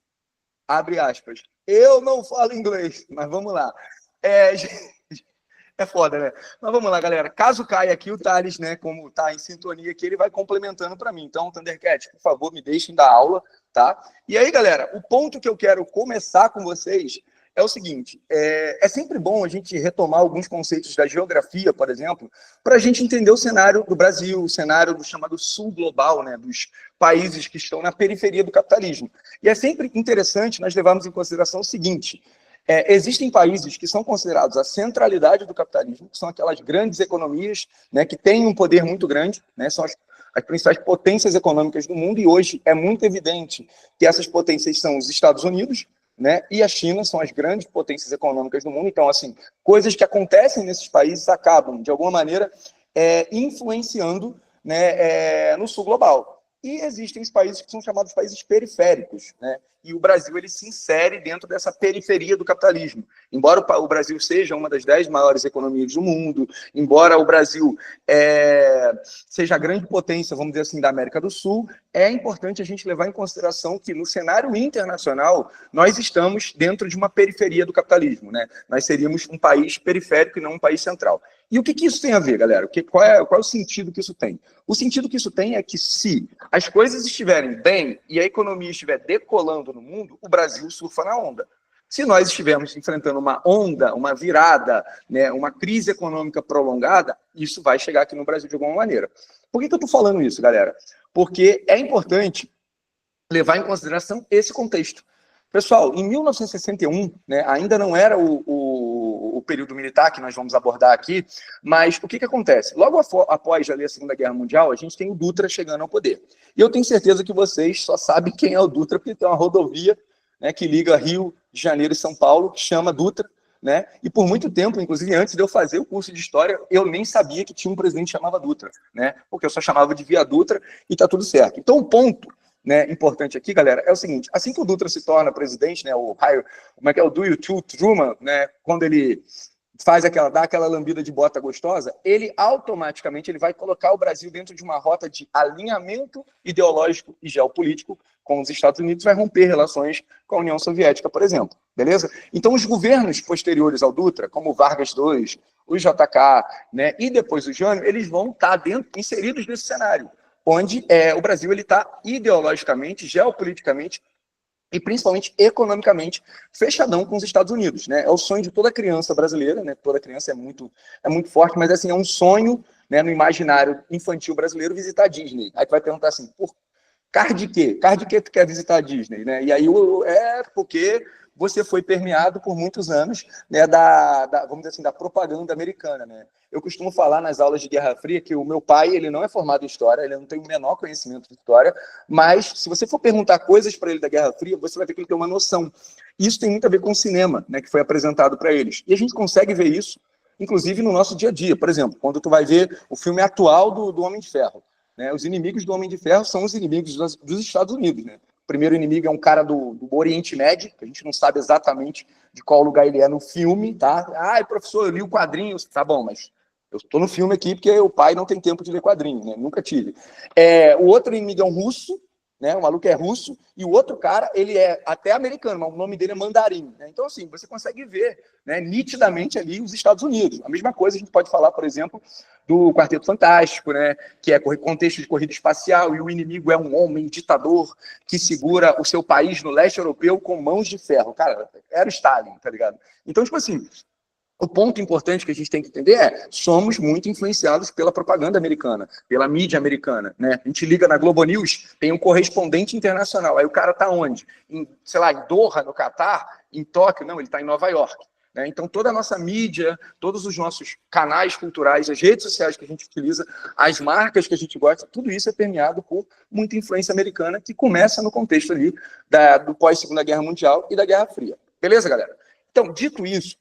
Abre aspas. Eu não falo inglês, mas vamos lá. É foda, né? Mas vamos lá, galera. Caso caia aqui o Thales, né, como tá em sintonia aqui, ele vai complementando para mim. Então, Thundercat, por favor, me deixem dar aula, tá? E aí, galera, o ponto que eu quero começar com vocês é o seguinte, é sempre bom a gente retomar alguns conceitos da geografia, por exemplo, para a gente entender o cenário do Brasil, o cenário do chamado sul global, né, dos países que estão na periferia do capitalismo. E é sempre interessante nós levarmos em consideração o seguinte, existem países que são considerados a centralidade do capitalismo, que são aquelas grandes economias, né, que têm um poder muito grande, né, são as principais potências econômicas do mundo, e hoje é muito evidente que essas potências são os Estados Unidos, né, e a China são as grandes potências econômicas do mundo. Então, assim, coisas que acontecem nesses países acabam, de alguma maneira, influenciando, né, no sul global. E existem os países que são chamados países periféricos, né? E o Brasil ele se insere dentro dessa periferia do capitalismo. Embora o Brasil seja uma das 10 maiores economias do mundo, embora o Brasil seja a grande potência, vamos dizer assim, da América do Sul, é importante a gente levar em consideração que no cenário internacional nós estamos dentro de uma periferia do capitalismo, né? Nós seríamos um país periférico e não um país central. E o que isso tem a ver, galera? Qual é o sentido que isso tem? O sentido que isso tem é que se as coisas estiverem bem e a economia estiver decolando no mundo, o Brasil surfa na onda. Se nós estivermos enfrentando uma onda, uma virada, né, uma crise econômica prolongada, isso vai chegar aqui no Brasil de alguma maneira. Por que eu estou falando isso, galera? Porque é importante levar em consideração esse contexto. Pessoal, em 1961, né, ainda não era o período militar que nós vamos abordar aqui, mas o que acontece? Logo após ali, a Segunda Guerra Mundial, a gente tem o Dutra chegando ao poder. E eu tenho certeza que vocês só sabem quem é o Dutra, porque tem uma rodovia, né, que liga Rio de Janeiro e São Paulo, que chama Dutra, né? E por muito tempo, inclusive antes de eu fazer o curso de História, eu nem sabia que tinha um presidente que chamava Dutra, né? Porque eu só chamava de Via Dutra e tá tudo certo. Então o ponto, né, importante aqui, galera, é o seguinte, assim que o Dutra se torna presidente, né, como é que é o Do You To Truman, né, quando ele dá aquela lambida de bota gostosa, ele automaticamente ele vai colocar o Brasil dentro de uma rota de alinhamento ideológico e geopolítico com os Estados Unidos, vai romper relações com a União Soviética, por exemplo, beleza? Então, os governos posteriores ao Dutra, como o Vargas II, o JK, né, e depois o Jânio, eles vão estar inseridos nesse cenário, onde o Brasil está ideologicamente, geopoliticamente e principalmente economicamente fechadão com os Estados Unidos, né? É o sonho de toda criança brasileira, né? Toda criança é muito forte, mas assim, é um sonho, né, no imaginário infantil brasileiro visitar a Disney. Aí tu vai perguntar assim, por causa de quê? Causa de que tu quer visitar a Disney, né? E aí porque você foi permeado por muitos anos, né, vamos dizer assim, da propaganda americana, né? Eu costumo falar nas aulas de Guerra Fria que o meu pai, ele não é formado em história, ele não tem o menor conhecimento de história, mas se você for perguntar coisas para ele da Guerra Fria, você vai ver que ele tem uma noção. Isso tem muito a ver com o cinema, né, que foi apresentado para eles. E a gente consegue ver isso, inclusive, no nosso dia a dia. Por exemplo, quando tu vai ver o filme atual do Homem de Ferro, né? Os inimigos do Homem de Ferro são os inimigos dos Estados Unidos, né? O primeiro inimigo é um cara do Oriente Médio, que a gente não sabe exatamente de qual lugar ele é no filme, tá? Ah, professor, eu li o quadrinho. Tá bom, mas eu estou no filme aqui porque o pai não tem tempo de ler quadrinho, né? Nunca tive. O outro inimigo é um russo, né? O maluco é russo, e o outro cara, ele é até americano, mas o nome dele é Mandarim, né? Então, assim, você consegue ver, né, nitidamente ali os Estados Unidos. A mesma coisa a gente pode falar, por exemplo, do Quarteto Fantástico, né, que é contexto de corrida espacial, e o inimigo é um homem ditador que segura o seu país no leste europeu com mãos de ferro. Cara, era o Stalin, tá ligado? Então, tipo assim, o ponto importante que a gente tem que entender somos muito influenciados pela propaganda americana, pela mídia americana, né? A gente liga na Globo News, tem um correspondente internacional, aí o cara tá onde? Sei lá, em Doha, no Catar, em Tóquio? Não, ele tá em Nova York. Né? Então, toda a nossa mídia, todos os nossos canais culturais, as redes sociais que a gente utiliza, as marcas que a gente gosta, tudo isso é permeado por muita influência americana que começa no contexto ali do pós-Segunda Guerra Mundial e da Guerra Fria. Beleza, galera? Então, dito isso,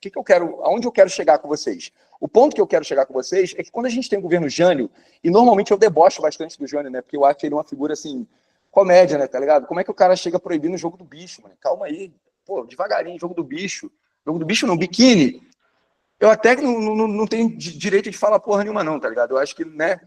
aonde eu quero chegar com vocês? O ponto que eu quero chegar com vocês é que quando a gente tem o governo Jânio, e normalmente eu debocho bastante do Jânio, né? Porque eu acho ele uma figura, assim, comédia, né? Tá ligado? Como é que o cara chega proibindo o jogo do bicho, mano? Calma aí. Pô, devagarinho, jogo do bicho. Jogo do bicho não, biquíni. Eu até não tenho direito de falar porra nenhuma não, tá ligado? Eu acho que, né,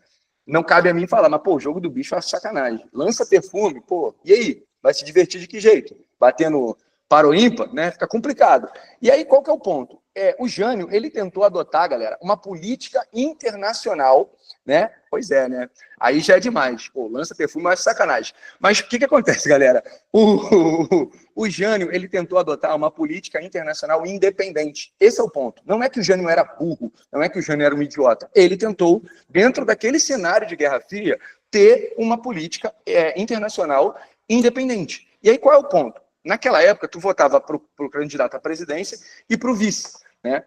não cabe a mim falar, mas, pô, o jogo do bicho é sacanagem. Lança perfume, pô, e aí? Vai se divertir de que jeito? Batendo para o ímpar, né? Fica complicado. E aí, qual que é o ponto? O Jânio, ele tentou adotar, galera, uma política internacional, né? Pois é, né? Aí já é demais. Pô, lança perfume, mas sacanagem. Mas o que acontece, galera? O Jânio, ele tentou adotar uma política internacional independente. Esse é o ponto. Não é que o Jânio era burro, não é que o Jânio era um idiota. Ele tentou, dentro daquele cenário de Guerra Fria, ter uma política internacional independente. E aí, qual é o ponto? Naquela época, tu votava para o candidato à presidência e para o vice, né?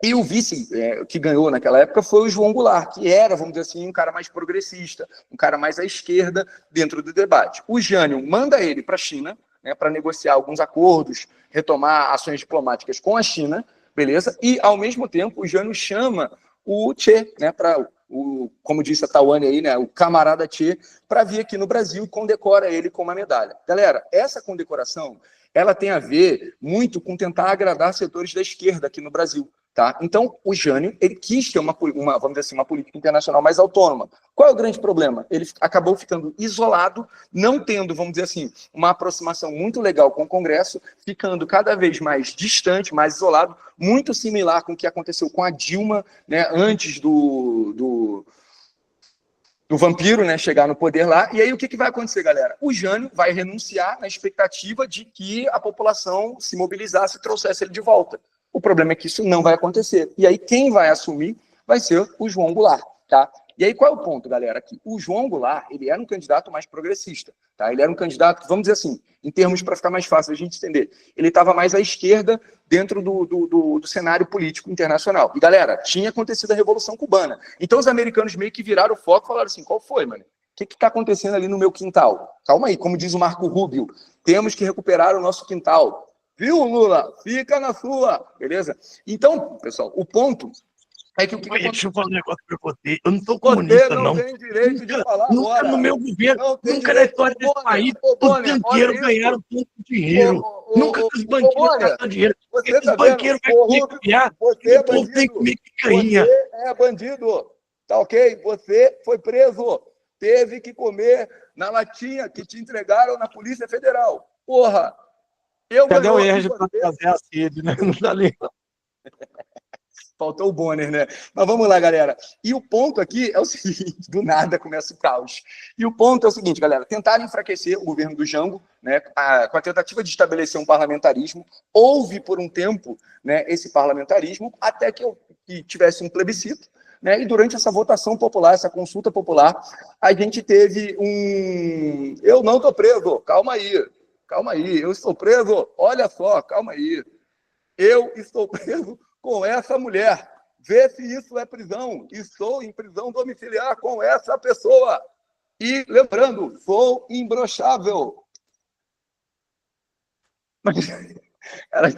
E o vice que ganhou naquela época foi o João Goulart, que era, vamos dizer assim, um cara mais progressista, um cara mais à esquerda dentro do debate. O Jânio manda ele para a China, né, para negociar alguns acordos, retomar ações diplomáticas com a China, beleza? E, ao mesmo tempo, o Jânio chama o Che, né, como disse a Tawane aí, né, o camarada Che, para vir aqui no Brasil e condecora ele com uma medalha. Galera, essa condecoração, ela tem a ver muito com tentar agradar setores da esquerda aqui no Brasil. Tá? Então, o Jânio, ele quis ter vamos dizer assim, uma política internacional mais autônoma. Qual é o grande problema? Ele acabou ficando isolado, não tendo, vamos dizer assim, uma aproximação muito legal com o Congresso, ficando cada vez mais distante, mais isolado, muito similar com o que aconteceu com a Dilma, né, antes do vampiro, né, chegar no poder lá. E aí o que vai acontecer, galera? O Jânio vai renunciar na expectativa de que a população se mobilizasse e trouxesse ele de volta. O problema é que isso não vai acontecer. E aí quem vai assumir vai ser o João Goulart, tá? E aí qual é o ponto, galera? Aqui, o João Goulart, ele era um candidato mais progressista, tá? Ele era um candidato, vamos dizer assim, em termos para ficar mais fácil a gente entender, ele estava mais à esquerda dentro do cenário político internacional. E, galera, tinha acontecido a Revolução Cubana. Então os americanos meio que viraram o foco e falaram assim, qual foi, mano? O que está acontecendo ali no meu quintal? Calma aí, como diz o Marco Rubio, temos que recuperar o nosso quintal. Viu, Lula? Fica na sua, beleza? Então, pessoal, o ponto É que o que Olha, deixa eu falar um negócio pra você. Eu não sou Você comunista, não não. tem direito de falar Nunca agora. no meu governo, Não tem nunca na direito. história desse país, Ô, os Bonner, olha banqueiros ganharam isso. tanto dinheiro. Nunca os Ô, banqueiros Bonner, gastaram dinheiro. você Esses tá vendo? banqueiros vão Ô, comer Rubio, criar você e é o povo tem que bandido. comer Você picanha. é bandido. Tá ok? Você foi preso. Teve que comer na latinha que te entregaram na Polícia Federal. Porra, eu Cadê o ganhou e Erge para você... trazer a sede, né? Não tá ali. Faltou o Bonner, né? Mas vamos lá, galera. E o ponto aqui é o seguinte, do nada começa o caos. E o ponto é o seguinte, galera, tentaram enfraquecer o governo do Jango, né, com a tentativa de estabelecer um parlamentarismo. Houve, por um tempo, né, esse parlamentarismo, até que tivesse um plebiscito, né, e durante essa votação popular, essa consulta popular, a gente teve um... Eu não estou preso, calma aí, eu estou preso, olha só, calma aí. Eu estou preso com essa mulher. Vê se isso é prisão. Estou em prisão domiciliar com essa pessoa. E, lembrando, sou imbrochável. Cara,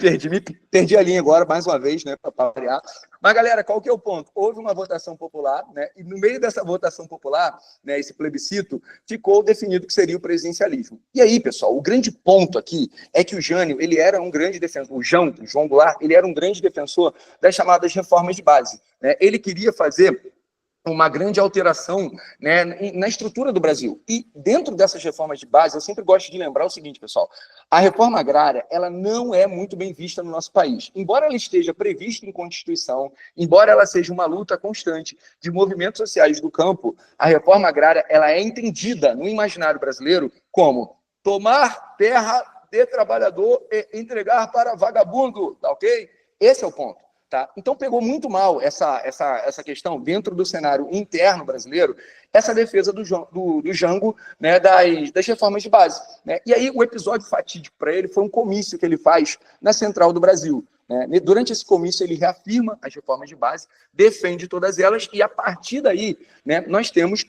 perdi a linha agora, mais uma vez, né, para variar. Mas, galera, qual que é o ponto? Houve uma votação popular, né, e no meio dessa votação popular, né, esse plebiscito, ficou definido que seria o presidencialismo. E aí, pessoal, o grande ponto aqui é que o Jânio, ele era um grande defensor, o João Goulart, ele era um grande defensor das chamadas reformas de base, né? Ele queria fazer uma grande alteração, né, na estrutura do Brasil. E dentro dessas reformas de base, eu sempre gosto de lembrar o seguinte, pessoal, a reforma agrária, ela não é muito bem vista no nosso país. Embora ela esteja prevista em Constituição, embora ela seja uma luta constante de movimentos sociais do campo, a reforma agrária, ela é entendida no imaginário brasileiro como tomar terra de trabalhador e entregar para vagabundo, tá ok? Esse é o ponto. Tá? Então, pegou muito mal essa questão dentro do cenário interno brasileiro, essa defesa do Jango, né, das reformas de base. Né? E aí, o episódio fatídico para ele foi um comício que ele faz na Central do Brasil. Né? Durante esse comício, ele reafirma as reformas de base, defende todas elas, e a partir daí, né, nós temos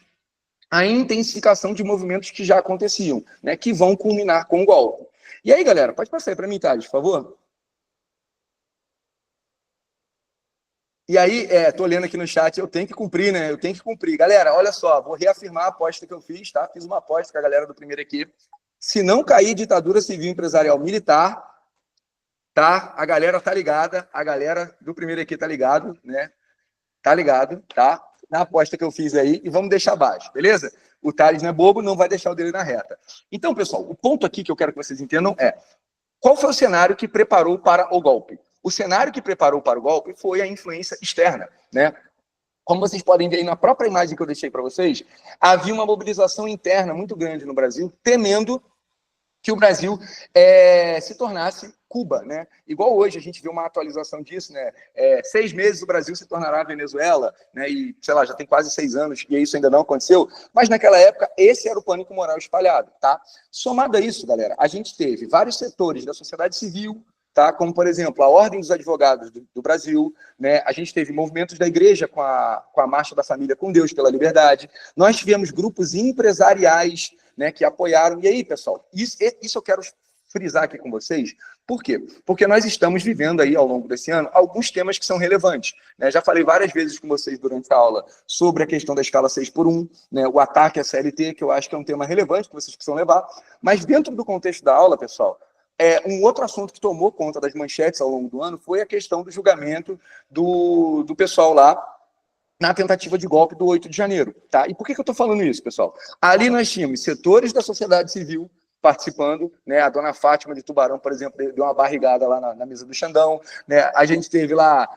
a intensificação de movimentos que já aconteciam, né, que vão culminar com o golpe. E aí, galera, pode passar aí para mim, Thales, por favor? E aí, tô lendo aqui no chat, eu tenho que cumprir, né? Eu tenho que cumprir. Galera, olha só, vou reafirmar a aposta que eu fiz, tá? Fiz uma aposta com a galera do primeiro equipe. Se não cair ditadura civil empresarial militar, tá? A galera tá ligada, a galera do primeiro equipe tá ligado, né? Tá ligado, tá? Na aposta que eu fiz aí, e vamos deixar baixo, beleza? O Thales não é bobo, não vai deixar o dele na reta. Então, pessoal, o ponto aqui que eu quero que vocês entendam é: qual foi o cenário que preparou para o golpe? O cenário que preparou para o golpe foi a influência externa, né? Como vocês podem ver aí na própria imagem que eu deixei para vocês, havia uma mobilização interna muito grande no Brasil, temendo que o Brasil se tornasse Cuba, né? Igual hoje a gente vê uma atualização disso, né? 6 meses o Brasil se tornará Venezuela, né? E, sei lá, já tem quase 6 anos e isso ainda não aconteceu. Mas naquela época, esse era o pânico moral espalhado, tá? Somado a isso, galera, a gente teve vários setores da sociedade civil, tá? Como, por exemplo, a Ordem dos Advogados do Brasil, né? A gente teve movimentos da igreja com a Marcha da Família com Deus pela Liberdade. Nós tivemos grupos empresariais, né, que apoiaram. E aí, pessoal, isso eu quero frisar aqui com vocês. Por quê? Porque nós estamos vivendo aí, ao longo desse ano, alguns temas que são relevantes. Né? Já falei várias vezes com vocês durante a aula sobre a questão da escala 6x1, né? O ataque à CLT, que eu acho que é um tema relevante que vocês precisam levar. Mas dentro do contexto da aula, pessoal, um outro assunto que tomou conta das manchetes ao longo do ano foi a questão do julgamento do pessoal lá na tentativa de golpe do 8 de janeiro. Tá? E por que eu estou falando isso, pessoal? Ali nós tínhamos setores da sociedade civil participando, né? A dona Fátima de Tubarão, por exemplo, deu uma barrigada lá na mesa do Xandão, né? A gente teve lá,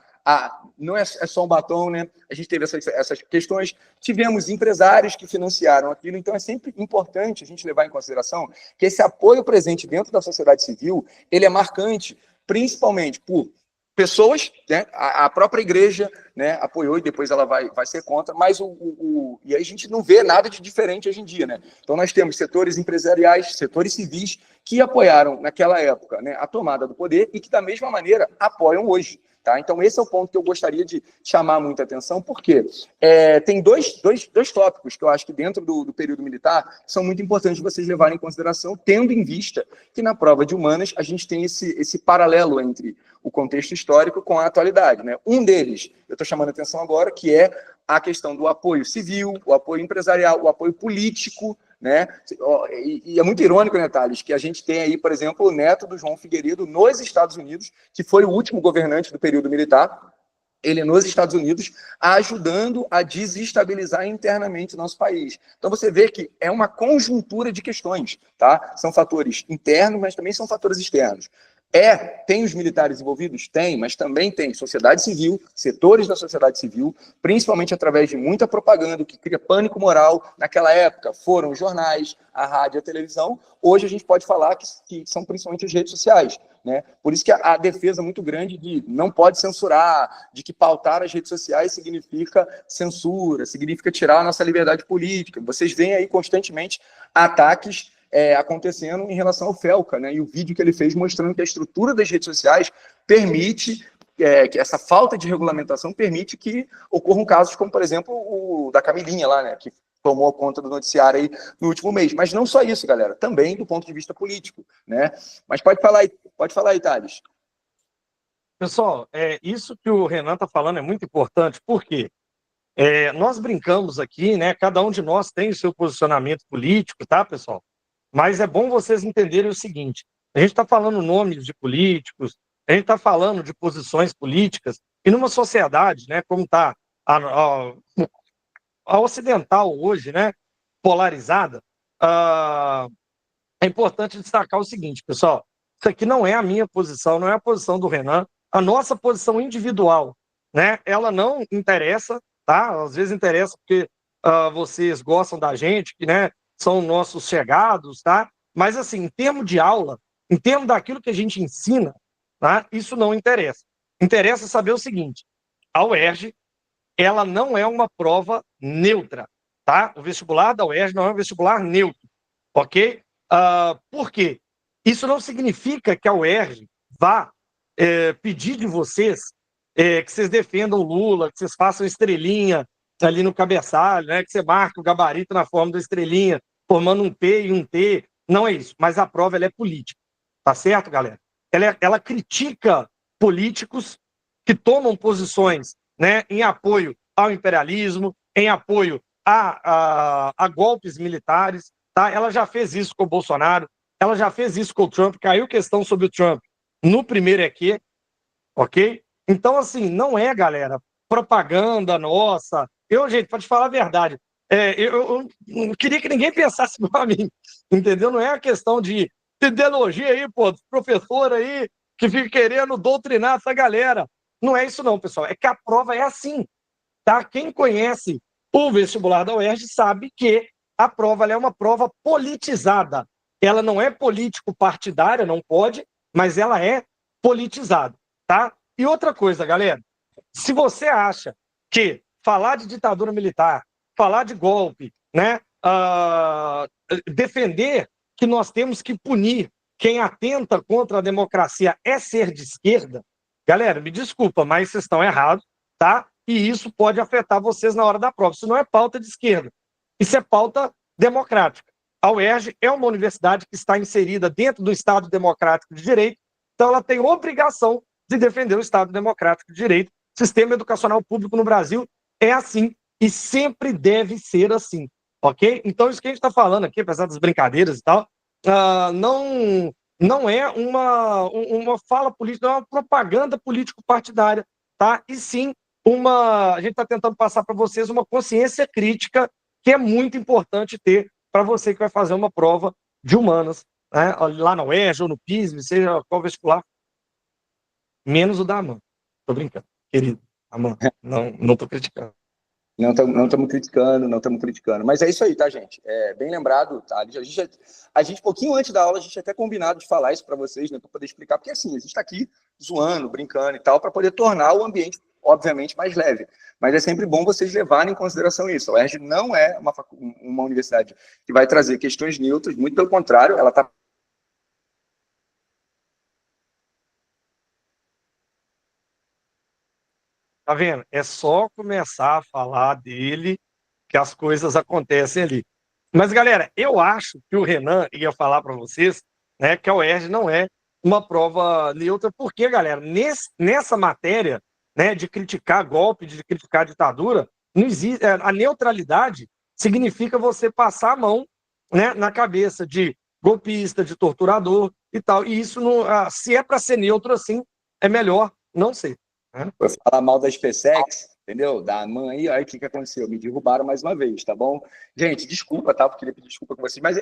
não é só um batom, né? A gente teve essas questões, tivemos empresários que financiaram aquilo, então é sempre importante a gente levar em consideração que esse apoio presente dentro da sociedade civil, ele é marcante, principalmente por pessoas, né? A própria igreja, né, apoiou e depois ela vai ser contra, mas e aí a gente não vê nada de diferente hoje em dia, né? Então nós temos setores empresariais, setores civis que apoiaram naquela época, né, a tomada do poder e que, da mesma maneira, apoiam hoje. Tá? Então, esse é o ponto que eu gostaria de chamar muita atenção, porque tem dois tópicos que eu acho que dentro do período militar são muito importantes vocês levarem em consideração, tendo em vista que na prova de humanas a gente tem esse paralelo entre o contexto histórico com a atualidade. Né? Um deles, eu estou chamando a atenção agora, que é a questão do apoio civil, o apoio empresarial, o apoio político, né? E é muito irônico, né, Thales, que a gente tem aí, por exemplo, o neto do João Figueiredo nos Estados Unidos, que foi o último governante do período militar, ele nos Estados Unidos, ajudando a desestabilizar internamente o nosso país. Então você vê que é uma conjuntura de questões, tá? São fatores internos, mas também são fatores externos. Tem os militares envolvidos? Tem, mas também tem sociedade civil, setores da sociedade civil, principalmente através de muita propaganda que cria pânico moral. Naquela época foram os jornais, a rádio, a televisão. Hoje a gente pode falar que são principalmente as redes sociais, né? Por isso que a defesa muito grande de não pode censurar, de que pautar as redes sociais significa censura, significa tirar a nossa liberdade política. Vocês veem aí constantemente ataques acontecendo em relação ao Felca, né? E o vídeo que ele fez mostrando que a estrutura das redes sociais permite, que essa falta de regulamentação permite que ocorram casos como, por exemplo, o da Camilinha lá, né? Que tomou conta do noticiário aí no último mês. Mas não só isso, galera, também do ponto de vista político, né? Mas pode falar aí, Thales. Pessoal, isso que o Renan está falando é muito importante, porque nós brincamos aqui, né? Cada um de nós tem o seu posicionamento político, tá, pessoal? Mas é bom vocês entenderem o seguinte: a gente está falando nomes de políticos, a gente está falando de posições políticas, e numa sociedade, né, como está a ocidental hoje, né, polarizada, é importante destacar o seguinte, pessoal: isso aqui não é a minha posição, não é a posição do Renan, a nossa posição individual, né, ela não interessa, tá? Às vezes interessa porque vocês gostam da gente, que, né, são nossos chegados, tá? Mas, assim, em termos de aula, em termos daquilo que a gente ensina, tá? Isso não interessa. Interessa saber o seguinte: a UERJ, ela não é uma prova neutra, tá? O vestibular da UERJ não é um vestibular neutro, ok? Por quê? Isso não significa que a UERJ vá pedir de vocês que vocês defendam o Lula, que vocês façam estrelinha ali no cabeçalho, né? Que você marque o gabarito na forma da estrelinha, formando um P e um T. Não é isso. Mas a prova ela é política. Tá certo, galera? Ela critica políticos que tomam posições, né, em apoio ao imperialismo, em apoio a golpes militares. Tá? Ela já fez isso com o Bolsonaro, ela já fez isso com o Trump. Caiu questão sobre o Trump no primeiro EQ, ok? Então, assim, não é, galera, propaganda nossa. Gente, para te falar a verdade, eu não queria que ninguém pensasse igual a mim, entendeu? Não é a questão de ideologia aí, pô, professor aí, que fica querendo doutrinar essa galera. Não é isso não, pessoal. É que a prova é assim, tá? Quem conhece o vestibular da UERJ sabe que a prova ela é uma prova politizada. Ela não é político-partidária, não pode, mas ela é politizada, tá? E outra coisa, galera, se você acha que falar de ditadura militar, falar de golpe, né, defender que nós temos que punir quem atenta contra a democracia é ser de esquerda, galera, me desculpa, mas vocês estão errados, tá? E isso pode afetar vocês na hora da prova. Isso não é pauta de esquerda, isso é pauta democrática. A UERJ é uma universidade que está inserida dentro do Estado Democrático de Direito, então ela tem obrigação de defender o Estado Democrático de Direito. O sistema educacional público no Brasil é assim e sempre deve ser assim, ok? Então, isso que a gente está falando aqui, apesar das brincadeiras e tal, não é uma fala política, não é uma propaganda político-partidária, tá? E sim, a gente está tentando passar para vocês uma consciência crítica que é muito importante ter para você que vai fazer uma prova de humanas, né? Lá na UERJ ou no PISM, seja qual vestibular, menos o da Amanda. Tô brincando, querido. Amanda, não tô criticando. Não estamos criticando. Mas é isso aí, tá, gente? Bem lembrado, tá? A gente, pouquinho antes da aula, a gente até combinado de falar isso para vocês, né? Para poder explicar, porque assim, a gente está aqui zoando, brincando e tal, para poder tornar o ambiente, obviamente, mais leve. Mas é sempre bom vocês levarem em consideração isso. A UERJ não é uma universidade que vai trazer questões neutras, muito pelo contrário, ela está Tá vendo? É só começar a falar dele que as coisas acontecem ali. Mas, galera, eu acho que o Renan ia falar para vocês, né, que a UERJ não é uma prova neutra, porque, galera, nessa matéria, né, de criticar golpe, de criticar ditadura, não existe, a neutralidade significa você passar a mão, né, na cabeça de golpista, de torturador e tal. E isso, não, se é para ser neutro assim, é melhor não ser. Né? Foi falar mal da SpaceX, entendeu? Da ANAN aí, aí o que aconteceu? Me derrubaram mais uma vez, tá bom? Gente, desculpa, tá? Eu queria pedir desculpa com vocês, mas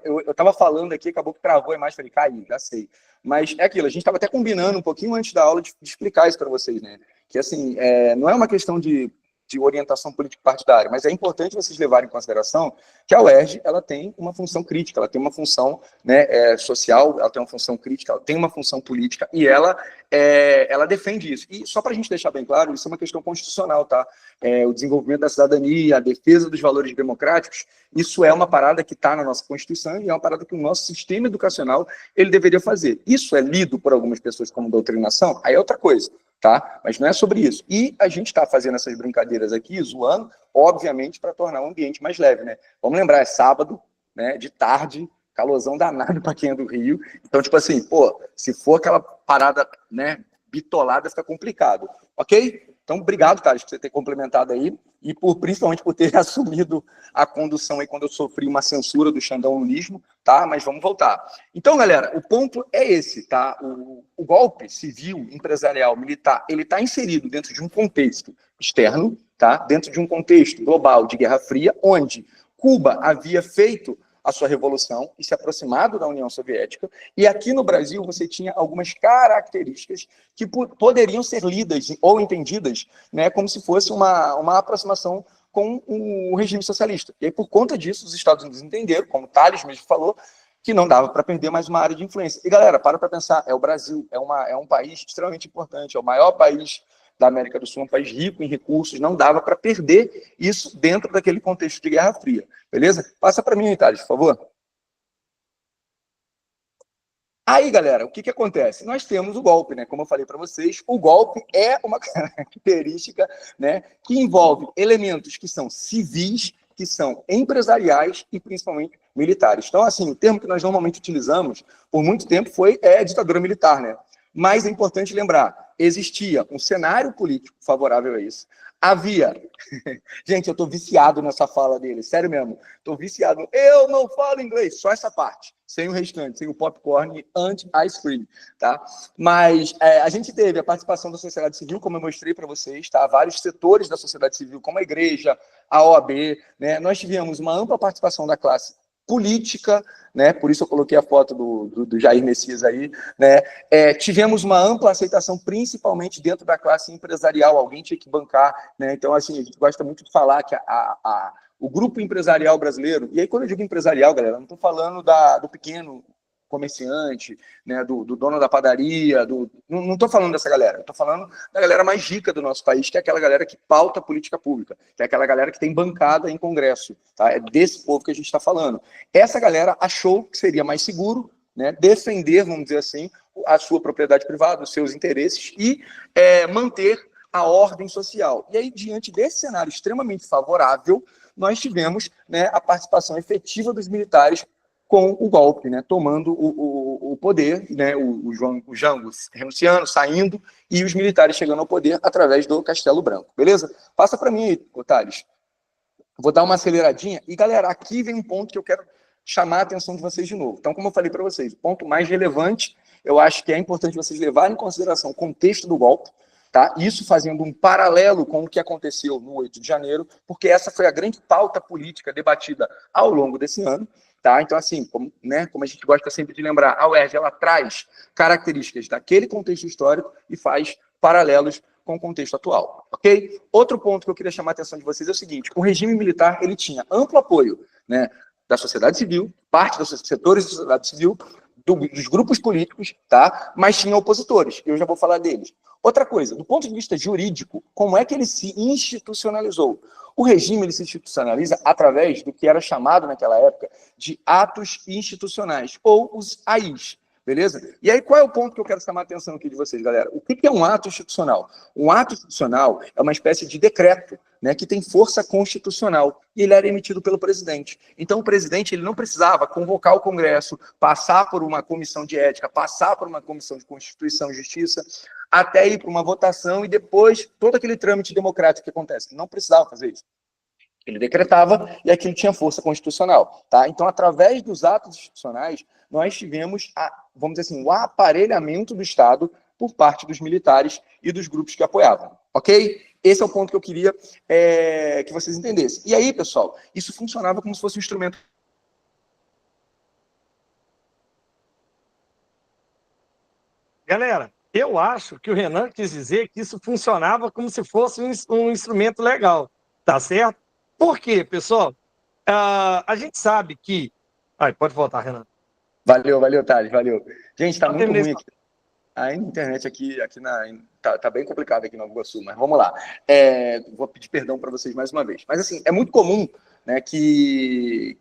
eu tava falando aqui, acabou que travou a imagem, falei, caiu, já sei. Mas é aquilo, a gente tava até combinando um pouquinho antes da aula de explicar isso para vocês, né? Que assim, não é uma questão de orientação político-partidária, mas é importante vocês levarem em consideração que a UERJ, ela tem uma função crítica, ela tem uma função, né, social, ela tem uma função crítica, ela tem uma função política e ela defende isso. E só para a gente deixar bem claro, isso é uma questão constitucional, tá? O desenvolvimento da cidadania, a defesa dos valores democráticos, isso é uma parada que está na nossa Constituição e é uma parada que o nosso sistema educacional ele deveria fazer. Isso é lido por algumas pessoas como doutrinação, aí é outra coisa. Tá? Mas não é sobre isso. E a gente está fazendo essas brincadeiras aqui, zoando, obviamente, para tornar o ambiente mais leve, né? Vamos lembrar, é sábado, né, de tarde, calorzão danado para quem é do Rio. Então, tipo assim, pô, se for aquela parada, né, bitolada, fica complicado. Ok? Então, obrigado, Thales, por você ter complementado aí e principalmente por ter assumido a condução aí quando eu sofri uma censura do Xandão Lulismo, tá? Mas vamos voltar. Então, galera, o ponto é esse, tá? O golpe civil, empresarial, militar, ele está inserido dentro de um contexto externo, tá? Dentro de um contexto global de Guerra Fria, onde Cuba havia feito a sua revolução e se aproximado da União Soviética, e aqui no Brasil você tinha algumas características que poderiam ser lidas ou entendidas, né, como se fosse uma aproximação com o regime socialista. E aí, por conta disso, os Estados Unidos entenderam, como o Thales mesmo falou, que não dava para perder mais uma área de influência. E, galera, para pensar, o Brasil é um país extremamente importante, é o maior país da América do Sul, um país rico em recursos, não dava para perder isso dentro daquele contexto de Guerra Fria, beleza? Passa para mim, Thales, por favor. Aí, galera, o que acontece? Nós temos o golpe, né? Como eu falei para vocês, o golpe é uma característica, né, que envolve elementos que são civis, que são empresariais e principalmente militares. Então, assim, o termo que nós normalmente utilizamos por muito tempo foi ditadura militar, né? Mas é importante lembrar, existia um cenário político favorável a isso. Havia... Gente, eu tô viciado nessa fala dele, sério mesmo. Tô viciado. Eu não falo inglês, só essa parte. Sem o restante, sem o popcorn anti-ice cream, tá? Mas a gente teve a participação da sociedade civil, como eu mostrei para vocês, tá? Vários setores da sociedade civil, como a igreja, a OAB, né? Nós tivemos uma ampla participação da classe política, né? Por isso eu coloquei a foto do Jair Messias aí, né? Tivemos uma ampla aceitação, principalmente dentro da classe empresarial, alguém tinha que bancar, né? Então, assim, a gente gosta muito de falar que o grupo empresarial brasileiro, e aí quando eu digo empresarial, galera, não estou falando do pequeno comerciante, né, do dono da padaria, não estou falando dessa galera, estou falando da galera mais rica do nosso país, que é aquela galera que pauta a política pública, que é aquela galera que tem bancada em congresso, tá? É desse povo que a gente está falando. Essa galera achou que seria mais seguro, né, defender, vamos dizer assim, a sua propriedade privada, os seus interesses e manter a ordem social. E aí, diante desse cenário extremamente favorável, nós tivemos, né, a participação efetiva dos militares com o golpe, né, tomando o poder, né, o Jango renunciando, saindo, e os militares chegando ao poder através do Castelo Branco. Beleza? Passa para mim aí, Thales. Vou dar uma aceleradinha. E, galera, aqui vem um ponto que eu quero chamar a atenção de vocês de novo. Então, como eu falei para vocês, o ponto mais relevante, eu acho que é importante vocês levarem em consideração o contexto do golpe, tá? Isso fazendo um paralelo com o que aconteceu no 8 de janeiro, porque essa foi a grande pauta política debatida ao longo desse ano. Tá? Então, assim, como a gente gosta sempre de lembrar, a UERJ ela traz características daquele contexto histórico e faz paralelos com o contexto atual, ok? Outro ponto que eu queria chamar a atenção de vocês é o seguinte, o regime militar ele tinha amplo apoio, né, da sociedade civil, parte dos setores da sociedade civil, dos grupos políticos, tá? Mas tinha opositores, eu já vou falar deles. Outra coisa, do ponto de vista jurídico, como é que ele se institucionalizou? O regime ele se institucionaliza através do que era chamado naquela época de atos institucionais, ou os AIs. Beleza? E aí, qual é o ponto que eu quero chamar a atenção aqui de vocês, galera? O que é um ato institucional? Um ato institucional é uma espécie de decreto, né, que tem força constitucional, e ele era emitido pelo presidente. Então, o presidente ele não precisava convocar o Congresso, passar por uma comissão de ética, passar por uma comissão de Constituição e Justiça, até ir para uma votação e depois todo aquele trâmite democrático que acontece. Ele não precisava fazer isso. Ele decretava e aquilo tinha força constitucional. Tá? Então, através dos atos institucionais, nós tivemos, vamos dizer assim, o aparelhamento do Estado por parte dos militares e dos grupos que apoiavam. Ok? Esse é o ponto que eu queria que vocês entendessem. E aí, pessoal, isso funcionava como se fosse um instrumento. Galera, eu acho que o Renan quis dizer que isso funcionava como se fosse um instrumento legal, tá certo? Por quê, pessoal? A gente sabe que... Ai, pode voltar, Renan. Valeu, Thales, valeu. Gente, tá muito ruim aqui. A internet aqui tá bem complicada aqui no Nova Iguaçu, mas vamos lá. Vou pedir perdão para vocês mais uma vez. Mas, assim, é muito comum, né, que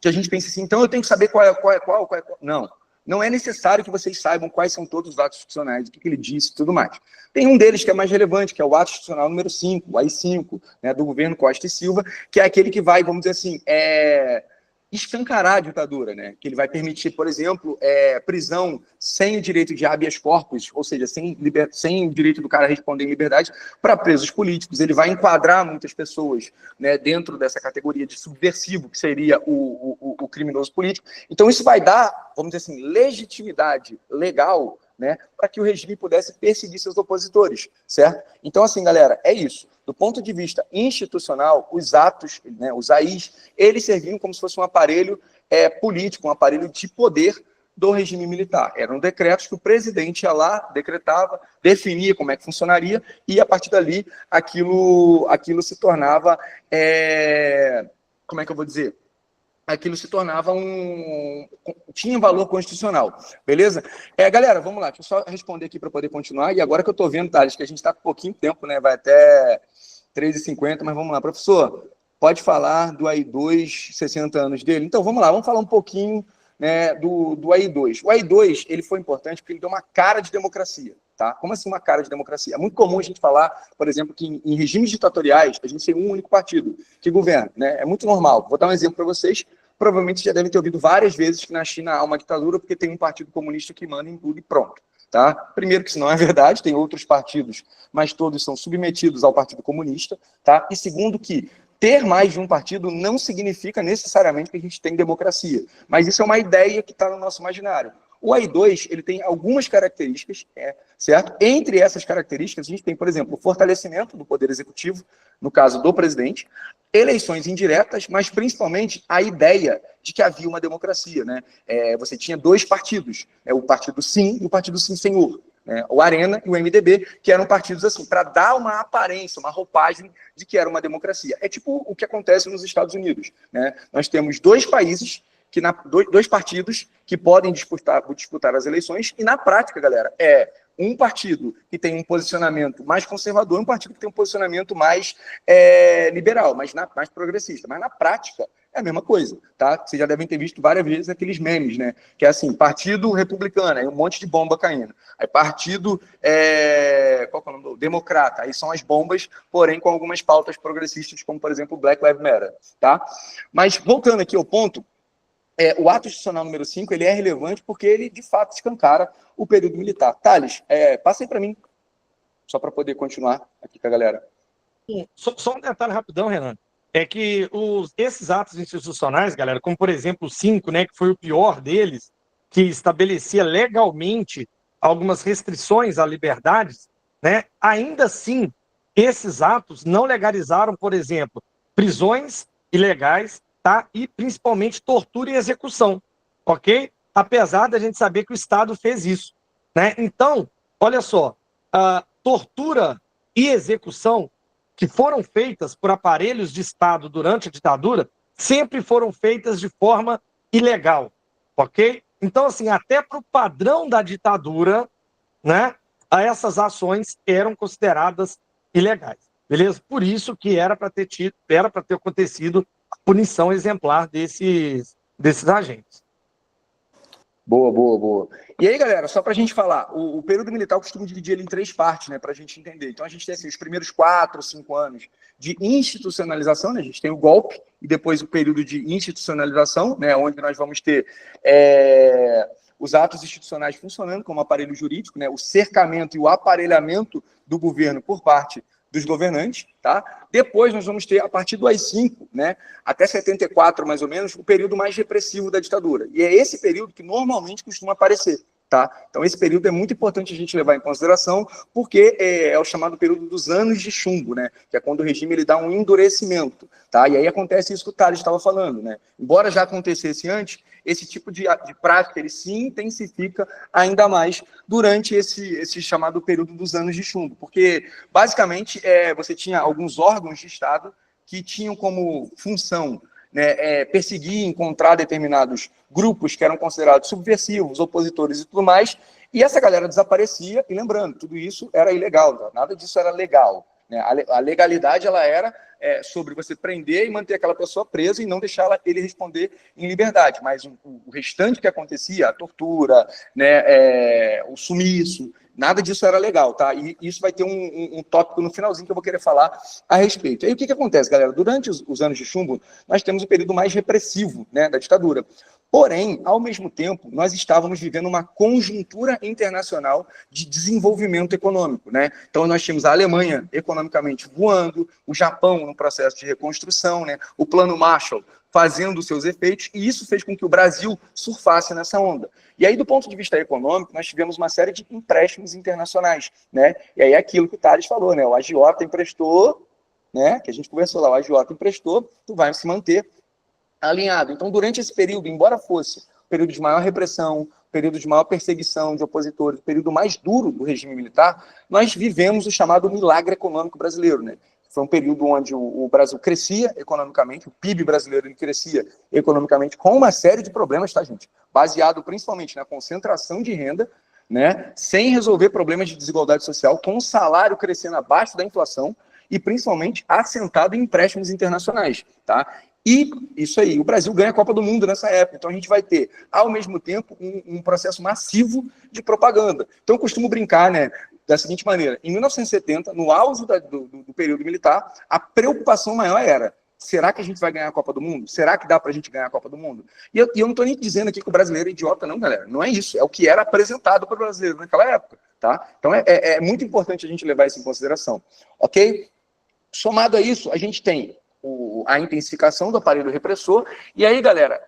a gente pense assim, então eu tenho que saber qual é qual. Não é necessário que vocês saibam quais são todos os atos institucionais, o que ele disse e tudo mais. Tem um deles que é mais relevante, que é o ato institucional número 5, o AI-5, né, do governo Costa e Silva, que é aquele que vai, vamos dizer assim, escancarar a ditadura, né? Que ele vai permitir, por exemplo, prisão sem o direito de habeas corpus, ou seja, sem o direito do cara responder em liberdade, para presos políticos. Ele vai enquadrar muitas pessoas, né, dentro dessa categoria de subversivo, que seria o criminoso político. Então, isso vai dar, vamos dizer assim, legitimidade legal, né, para que o regime pudesse perseguir seus opositores, certo? Então, assim, galera, é isso. Do ponto de vista institucional, os atos, né, os AIs, eles serviam como se fosse um aparelho político, um aparelho de poder do regime militar. Eram decretos que o presidente ia lá, decretava, definia como é que funcionaria, e a partir dali aquilo se tornava, como é que eu vou dizer? Aquilo se tornava tinha valor constitucional, beleza? Galera, vamos lá, deixa eu só responder aqui para poder continuar, e agora que eu estou vendo, Thales, que a gente está com pouquinho tempo, né, vai até 3h50, mas vamos lá, professor, pode falar do AI-2, 60 anos dele? Então, vamos lá, vamos falar um pouquinho, né, do AI-2. O AI-2, ele foi importante porque ele deu uma cara de democracia, tá? Como assim uma cara de democracia? É muito comum a gente falar, por exemplo, que em regimes ditatoriais, a gente tem um único partido que governa, né? É muito normal. Vou dar um exemplo para vocês. Provavelmente já devem ter ouvido várias vezes que na China há uma ditadura porque tem um partido comunista que manda em tudo e pronto. Tá? Primeiro que isso não é verdade, tem outros partidos, mas todos são submetidos ao Partido Comunista. Tá? E segundo que ter mais de um partido não significa necessariamente que a gente tem democracia. Mas isso é uma ideia que está no nosso imaginário. O AI-2, ele tem algumas características, certo? Entre essas características, a gente tem, por exemplo, o fortalecimento do poder executivo, no caso do presidente, eleições indiretas, mas principalmente a ideia de que havia uma democracia, né? Você tinha dois partidos, o Partido Sim e o Partido Sim Senhor, né? O Arena e o MDB, que eram partidos assim, para dar uma aparência, uma roupagem de que era uma democracia. É tipo o que acontece nos Estados Unidos, né? Nós temos dois países dois partidos que podem disputar as eleições, e na prática, galera, um partido que tem um posicionamento mais conservador e um partido que tem um posicionamento mais liberal, mais progressista. Mas na prática é a mesma coisa, tá? Vocês já devem ter visto várias vezes aqueles memes, né? Que é assim, partido republicano, aí um monte de bomba caindo. Aí partido, qual que é o nome? Democrata, aí são as bombas, porém com algumas pautas progressistas, como, por exemplo, Black Lives Matter, tá? Mas, voltando aqui ao ponto, o ato institucional número 5, ele é relevante porque ele, de fato, escancara o período militar. Thales, passa aí para mim, só para poder continuar aqui com a galera. Só um detalhe rapidão, Renan. É que esses atos institucionais, galera, como, por exemplo, o 5, né, que foi o pior deles, que estabelecia legalmente algumas restrições a liberdades, né, ainda assim, esses atos não legalizaram, por exemplo, prisões ilegais, tá? E principalmente tortura e execução, ok? Apesar da gente saber que o Estado fez isso, né? Então, olha só, a tortura e execução que foram feitas por aparelhos de Estado durante a ditadura sempre foram feitas de forma ilegal, ok? Então, assim, até para o padrão da ditadura, né, essas ações eram consideradas ilegais, beleza? Por isso que era para ter acontecido a punição exemplar desses agentes. Boa, boa, boa. E aí, galera, só para a gente falar, o período militar eu costumo dividir ele em 3 partes, né, para a gente entender. Então, a gente tem assim, os primeiros 4, 5 anos de institucionalização, né, a gente tem o golpe, e depois o período de institucionalização, né, onde nós vamos ter os atos institucionais funcionando como aparelho jurídico, né, o cercamento e o aparelhamento do governo por parte dos governantes, tá? Depois nós vamos ter, a partir do AI-5, né, até 74, mais ou menos, o período mais repressivo da ditadura. E é esse período que normalmente costuma aparecer, tá? Então esse período é muito importante a gente levar em consideração, porque é o chamado período dos anos de chumbo, né, que é quando o regime ele dá um endurecimento, tá? E aí acontece isso que o Thales estava falando, né? Embora já acontecesse antes, esse tipo de prática ele se intensifica ainda mais durante esse chamado período dos anos de chumbo, porque basicamente você tinha alguns órgãos de Estado que tinham como função, né, perseguir, encontrar determinados grupos que eram considerados subversivos, opositores e tudo mais, e essa galera desaparecia, e lembrando, tudo isso era ilegal, nada disso era legal, né? A legalidade ela era sobre você prender e manter aquela pessoa presa e não deixar ele responder em liberdade, mas o restante que acontecia, a tortura, né, o sumiço, nada disso era legal, tá? E isso vai ter um tópico no finalzinho que eu vou querer falar a respeito. E aí o que acontece, galera? Durante os anos de chumbo, nós temos o período mais repressivo, né, da ditadura. Porém, ao mesmo tempo, nós estávamos vivendo uma conjuntura internacional de desenvolvimento econômico, né? Então, nós tínhamos a Alemanha economicamente voando, o Japão no processo de reconstrução, né? O Plano Marshall fazendo seus efeitos, e isso fez com que o Brasil surfasse nessa onda. E aí, do ponto de vista econômico, nós tivemos uma série de empréstimos internacionais, né? E aí, aquilo que o Thales falou, né? O agiota emprestou, né? Que a gente conversou lá, o agiota emprestou, tu vai se manter alinhado. Então, durante esse período, embora fosse período de maior repressão, período de maior perseguição de opositores, período mais duro do regime militar, nós vivemos o chamado milagre econômico brasileiro, né? Foi um período onde o Brasil crescia economicamente, o PIB brasileiro ele crescia economicamente com uma série de problemas, tá, gente? Baseado principalmente na concentração de renda, né? Sem resolver problemas de desigualdade social, com o salário crescendo abaixo da inflação e principalmente assentado em empréstimos internacionais, tá? E isso aí, o Brasil ganha a Copa do Mundo nessa época, então a gente vai ter, ao mesmo tempo, um processo massivo de propaganda. Então eu costumo brincar, né, da seguinte maneira, em 1970, no auge do período militar, a preocupação maior era, será que a gente vai ganhar a Copa do Mundo? Será que dá pra gente ganhar a Copa do Mundo? E eu não estou nem dizendo aqui que o brasileiro é idiota, não, galera, não é isso, é o que era apresentado para o brasileiro naquela época, tá? Então é muito importante a gente levar isso em consideração, ok? Somado a isso, a gente tem a intensificação do aparelho repressor, e aí, galera,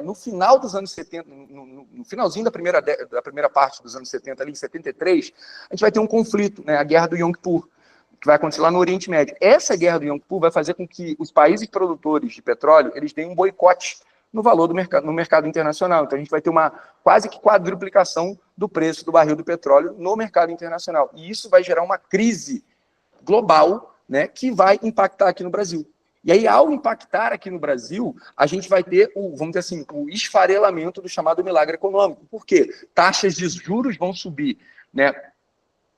no final dos anos 70, no finalzinho da primeira parte dos anos 70, ali em 73, a gente vai ter um conflito, né, a Guerra do Yom Kippur, que vai acontecer lá no Oriente Médio. Essa Guerra do Yom Kippur vai fazer com que os países produtores de petróleo, eles deem um boicote no valor no mercado internacional. Então, a gente vai ter uma quase que quadruplicação do preço do barril do petróleo no mercado internacional. E isso vai gerar uma crise global, né, que vai impactar aqui no Brasil. E aí, ao impactar aqui no Brasil, a gente vai ter vamos dizer assim, o esfarelamento do chamado milagre econômico. Por quê? Taxas de juros vão subir, né,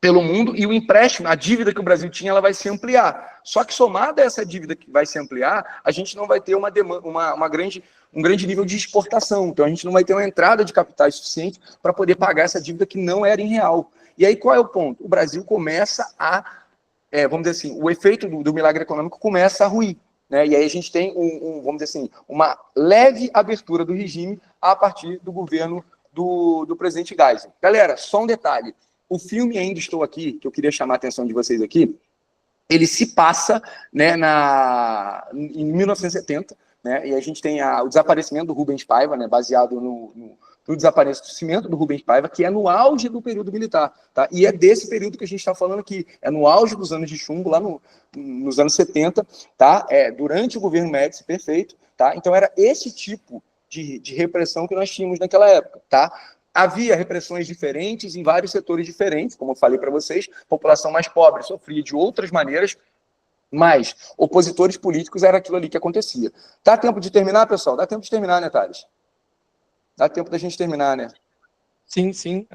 pelo mundo, e o empréstimo, a dívida que o Brasil tinha, ela vai se ampliar. Só que somada a essa dívida que vai se ampliar, a gente não vai ter um grande nível de exportação. Então, a gente não vai ter uma entrada de capitais suficiente para poder pagar essa dívida que não era em real. E aí, qual é o ponto? O Brasil começa vamos dizer assim, o efeito do milagre econômico começa a ruir, né? E aí a gente tem, vamos dizer assim, uma leve abertura do regime a partir do governo do presidente Geisel. Galera, só um detalhe, o filme Ainda Estou Aqui, que eu queria chamar a atenção de vocês aqui, ele se passa, né, em 1970, né, e a gente tem o desaparecimento do Rubens Paiva, né, baseado no desaparecimento do Rubens Paiva, que é no auge do período militar, tá? E é desse período que a gente está falando aqui, é no auge dos anos de chumbo, lá nos anos 70, tá? Durante o governo Médici, perfeito, tá? Então era esse tipo de repressão que nós tínhamos naquela época, tá? Havia repressões diferentes em vários setores diferentes, como eu falei para vocês, a população mais pobre sofria de outras maneiras, mas opositores políticos era aquilo ali que acontecia. Dá tempo de terminar, pessoal? Dá tempo de terminar, né, Thales? Dá tempo da gente terminar, né? Sim, sim.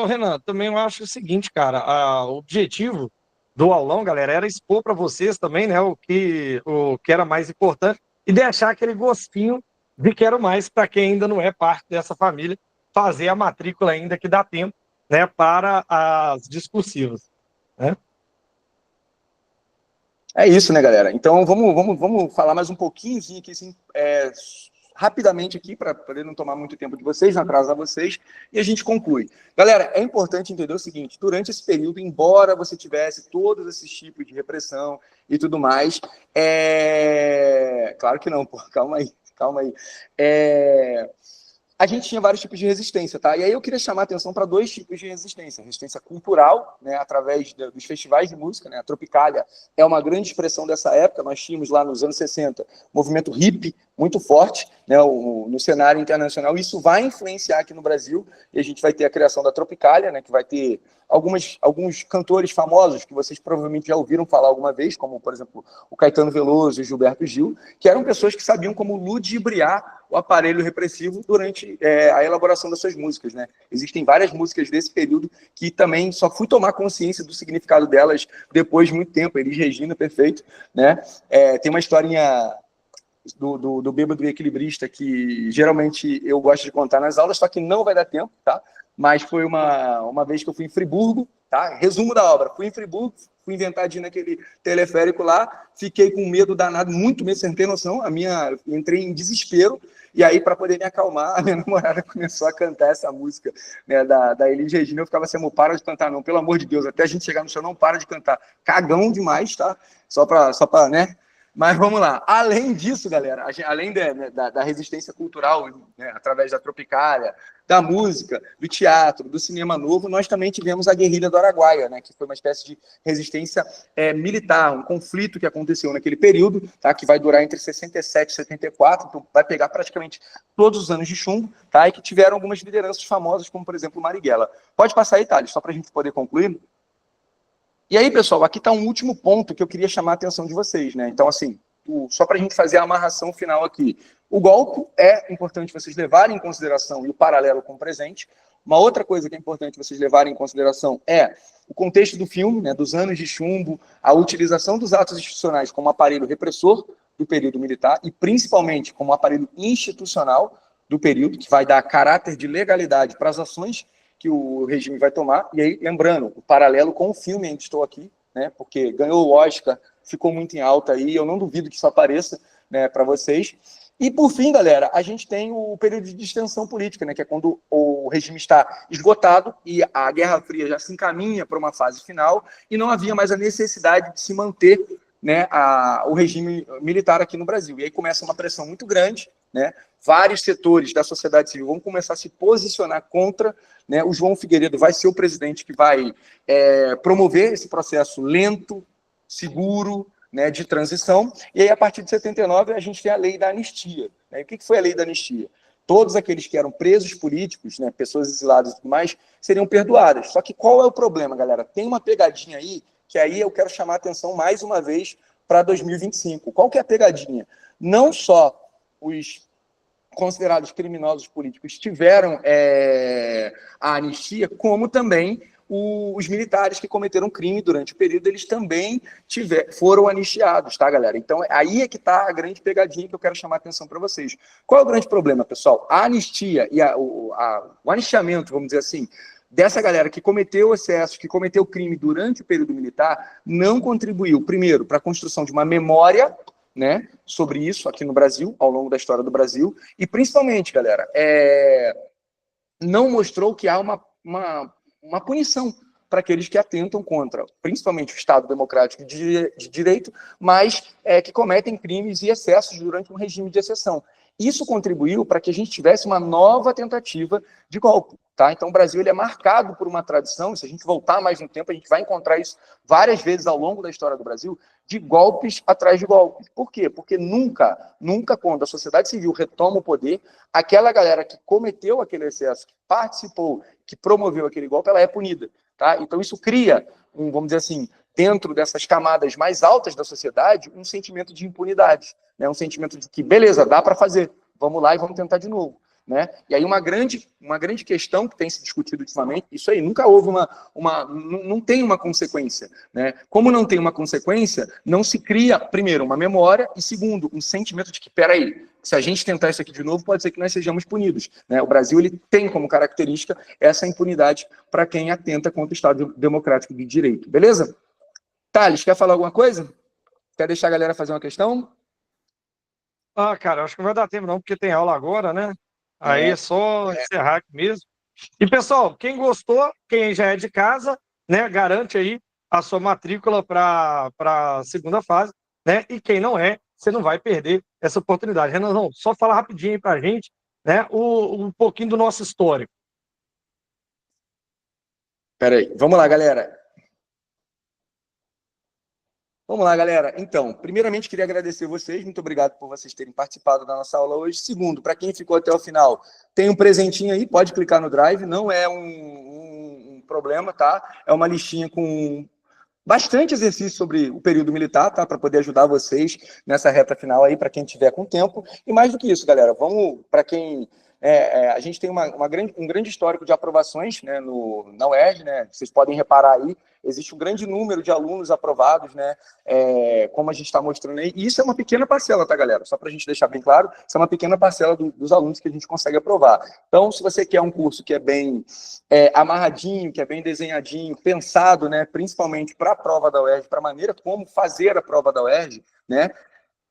Renan, também eu acho o seguinte, cara, o objetivo do aulão, galera, era expor para vocês também, né, o que era mais importante e deixar aquele gostinho de Quero Mais, para quem ainda não é parte dessa família, fazer a matrícula ainda que dá tempo, né, para as discursivas, né? É isso, né, galera? Então, vamos falar mais um pouquinho aqui, assim, rapidamente aqui, para poder não tomar muito tempo de vocês, não atrasar vocês, e a gente conclui. Galera, é importante entender o seguinte, durante esse período, embora você tivesse todos esses tipos de repressão e tudo mais, claro que não, pô, calma aí. A gente tinha vários tipos de resistência, tá? E aí eu queria chamar a atenção para dois tipos de resistência. Resistência cultural, né, através dos festivais de música, né? A Tropicália é uma grande expressão dessa época. Nós tínhamos lá nos anos 60 movimento hippie muito forte, né, no cenário internacional. Isso vai influenciar aqui no Brasil e a gente vai ter a criação da Tropicália, né, que vai ter alguns cantores famosos que vocês provavelmente já ouviram falar alguma vez, como, por exemplo, o Caetano Veloso e Gilberto Gil, que eram pessoas que sabiam como ludibriar o aparelho repressivo durante a elaboração das suas músicas, né? Existem várias músicas desse período que também só fui tomar consciência do significado delas depois de muito tempo. Elis Regina, perfeito, né? Tem uma historinha do Bêbado e Equilibrista que geralmente eu gosto de contar nas aulas, só que não vai dar tempo, tá? Mas foi uma vez que eu fui em Friburgo, tá? Resumo da obra, fui em Friburgo, fui inventar de ir naquele teleférico lá, fiquei com medo danado, muito medo, sem ter noção, entrei em desespero, e aí, para poder me acalmar, a minha namorada começou a cantar essa música, né, da Elis Regina. Eu ficava assim, amor, para de cantar não, pelo amor de Deus, até a gente chegar no chão, não para de cantar. Cagão demais, tá? Só para, né? Mas vamos lá. Além disso, galera, além da resistência cultural, né, através da Tropicália, da música, do teatro, do cinema novo, nós também tivemos a Guerrilha do Araguaia, né, que foi uma espécie de resistência militar, um conflito que aconteceu naquele período, tá, que vai durar entre 67 e 74, então vai pegar praticamente todos os anos de chumbo, tá, e que tiveram algumas lideranças famosas, como, por exemplo, Marighella. Pode passar aí, Thales, só para a gente poder concluir. E aí, pessoal, aqui está um último ponto que eu queria chamar a atenção de vocês, né? Então, assim, só para a gente fazer a amarração final aqui. O golpe é importante vocês levarem em consideração e o paralelo com o presente. Uma outra coisa que é importante vocês levarem em consideração é o contexto do filme, né, dos anos de chumbo, a utilização dos atos institucionais como aparelho repressor do período militar e, principalmente, como aparelho institucional do período, que vai dar caráter de legalidade para as ações que o regime vai tomar. E aí, lembrando, o paralelo com o filme, ainda estou aqui, né, porque ganhou o Oscar, ficou muito em alta aí, eu não duvido que isso apareça, né, para vocês. E, por fim, galera, a gente tem o período de distensão política, né, que é quando o regime está esgotado e a Guerra Fria já se encaminha para uma fase final e não havia mais a necessidade de se manter, né, o regime militar aqui no Brasil. E aí começa uma pressão muito grande, né, vários setores da sociedade civil vão começar a se posicionar contra, né, o João Figueiredo vai ser o presidente que vai promover esse processo lento, seguro, né, de transição, e aí a partir de 79 a gente tem a lei da anistia. Né? O que foi a lei da anistia? Todos aqueles que eram presos políticos, né, pessoas exiladas e tudo mais, seriam perdoadas. Só que qual é o problema, galera? Tem uma pegadinha aí, que aí eu quero chamar a atenção mais uma vez para 2025. Qual que é a pegadinha? Não só os considerados criminosos políticos tiveram a anistia, como também os militares que cometeram crime durante o período, eles também foram anistiados, tá, galera? Então, aí é que está a grande pegadinha que eu quero chamar a atenção para vocês. Qual é o grande problema, pessoal? A anistia e o anistiamento, vamos dizer assim, dessa galera que cometeu excessos, que cometeu crime durante o período militar, não contribuiu, primeiro, para a construção de uma memória, né, sobre isso aqui no Brasil, ao longo da história do Brasil, e principalmente, galera, não mostrou que há uma punição para aqueles que atentam contra, principalmente o Estado democrático de direito, mas que cometem crimes e excessos durante um regime de exceção. Isso contribuiu para que a gente tivesse uma nova tentativa de golpe. Tá? Então, o Brasil ele é marcado por uma tradição, se a gente voltar mais no tempo, a gente vai encontrar isso várias vezes ao longo da história do Brasil, de golpes atrás de golpes. Por quê? Porque nunca, quando a sociedade civil retoma o poder, aquela galera que cometeu aquele excesso, que participou, que promoveu aquele golpe, ela é punida. Tá? Então, isso cria, vamos dizer assim, dentro dessas camadas mais altas da sociedade, um sentimento de impunidade, né? Um sentimento de que, beleza, dá para fazer, vamos lá e vamos tentar de novo. Né? E aí uma grande questão que tem se discutido ultimamente, isso aí, nunca houve não tem uma consequência. Né? Como não tem uma consequência, não se cria, primeiro, uma memória e, segundo, um sentimento de que, peraí, se a gente tentar isso aqui de novo, pode ser que nós sejamos punidos, né? O Brasil, ele tem como característica essa impunidade para quem atenta contra o Estado Democrático de Direito, beleza? Thales, quer falar alguma coisa? Quer deixar a galera fazer uma questão? Ah, cara, acho que não vai dar tempo não, porque tem aula agora, né? Aí é só encerrar aqui mesmo. E, pessoal, quem gostou, quem já é de casa, né, garante aí a sua matrícula para a segunda fase, né? E quem não é, você não vai perder essa oportunidade. Renanzão, só falar rapidinho aí para a gente, né, um pouquinho do nosso histórico. Peraí, vamos lá, galera. Vamos lá, galera. Então, primeiramente, queria agradecer vocês. Muito obrigado por vocês terem participado da nossa aula hoje. Segundo, para quem ficou até o final, tem um presentinho aí, pode clicar no Drive. Não é um problema, tá? É uma listinha com bastante exercício sobre o período militar, tá? Para poder ajudar vocês nessa reta final aí, para quem tiver com tempo. E mais do que isso, galera, vamos, para quem... a gente tem um grande histórico de aprovações, né, na UERJ, né? Vocês podem reparar aí, existe um grande número de alunos aprovados, né? Como a gente está mostrando aí. E isso é uma pequena parcela, tá, galera? Só para a gente deixar bem claro, isso é uma pequena parcela dos alunos que a gente consegue aprovar. Então, se você quer um curso que é bem amarradinho, que é bem desenhadinho, pensado, né, principalmente para a prova da UERJ, para a maneira como fazer a prova da UERJ, né?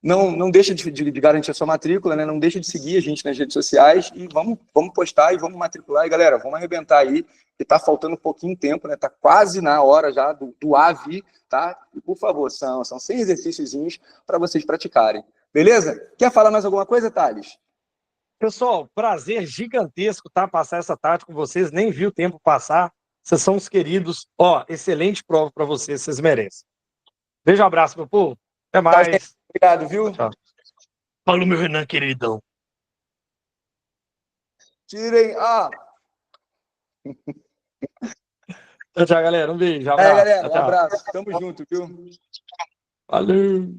Não deixa de garantir a sua matrícula, né? Não deixa de seguir a gente nas redes sociais e vamos postar e vamos matricular. E, galera, vamos arrebentar aí, que está faltando um pouquinho de tempo, né? Está quase na hora já do AVI, tá? E, por favor, são 100 exercíciozinhos para vocês praticarem. Beleza? Quer falar mais alguma coisa, Thales? Pessoal, prazer gigantesco, tá? Passar essa tarde com vocês. Nem vi o tempo passar. Vocês são os queridos. Ó, excelente prova para vocês. Vocês merecem. Beijo, abraço, meu povo. Até mais. Obrigado, viu? Tchau. Falou, meu Renan, queridão. Tirem. Tchau, galera. Um beijo. Abraço. Galera, um Tchau. abraço. Tamo junto, viu? Valeu.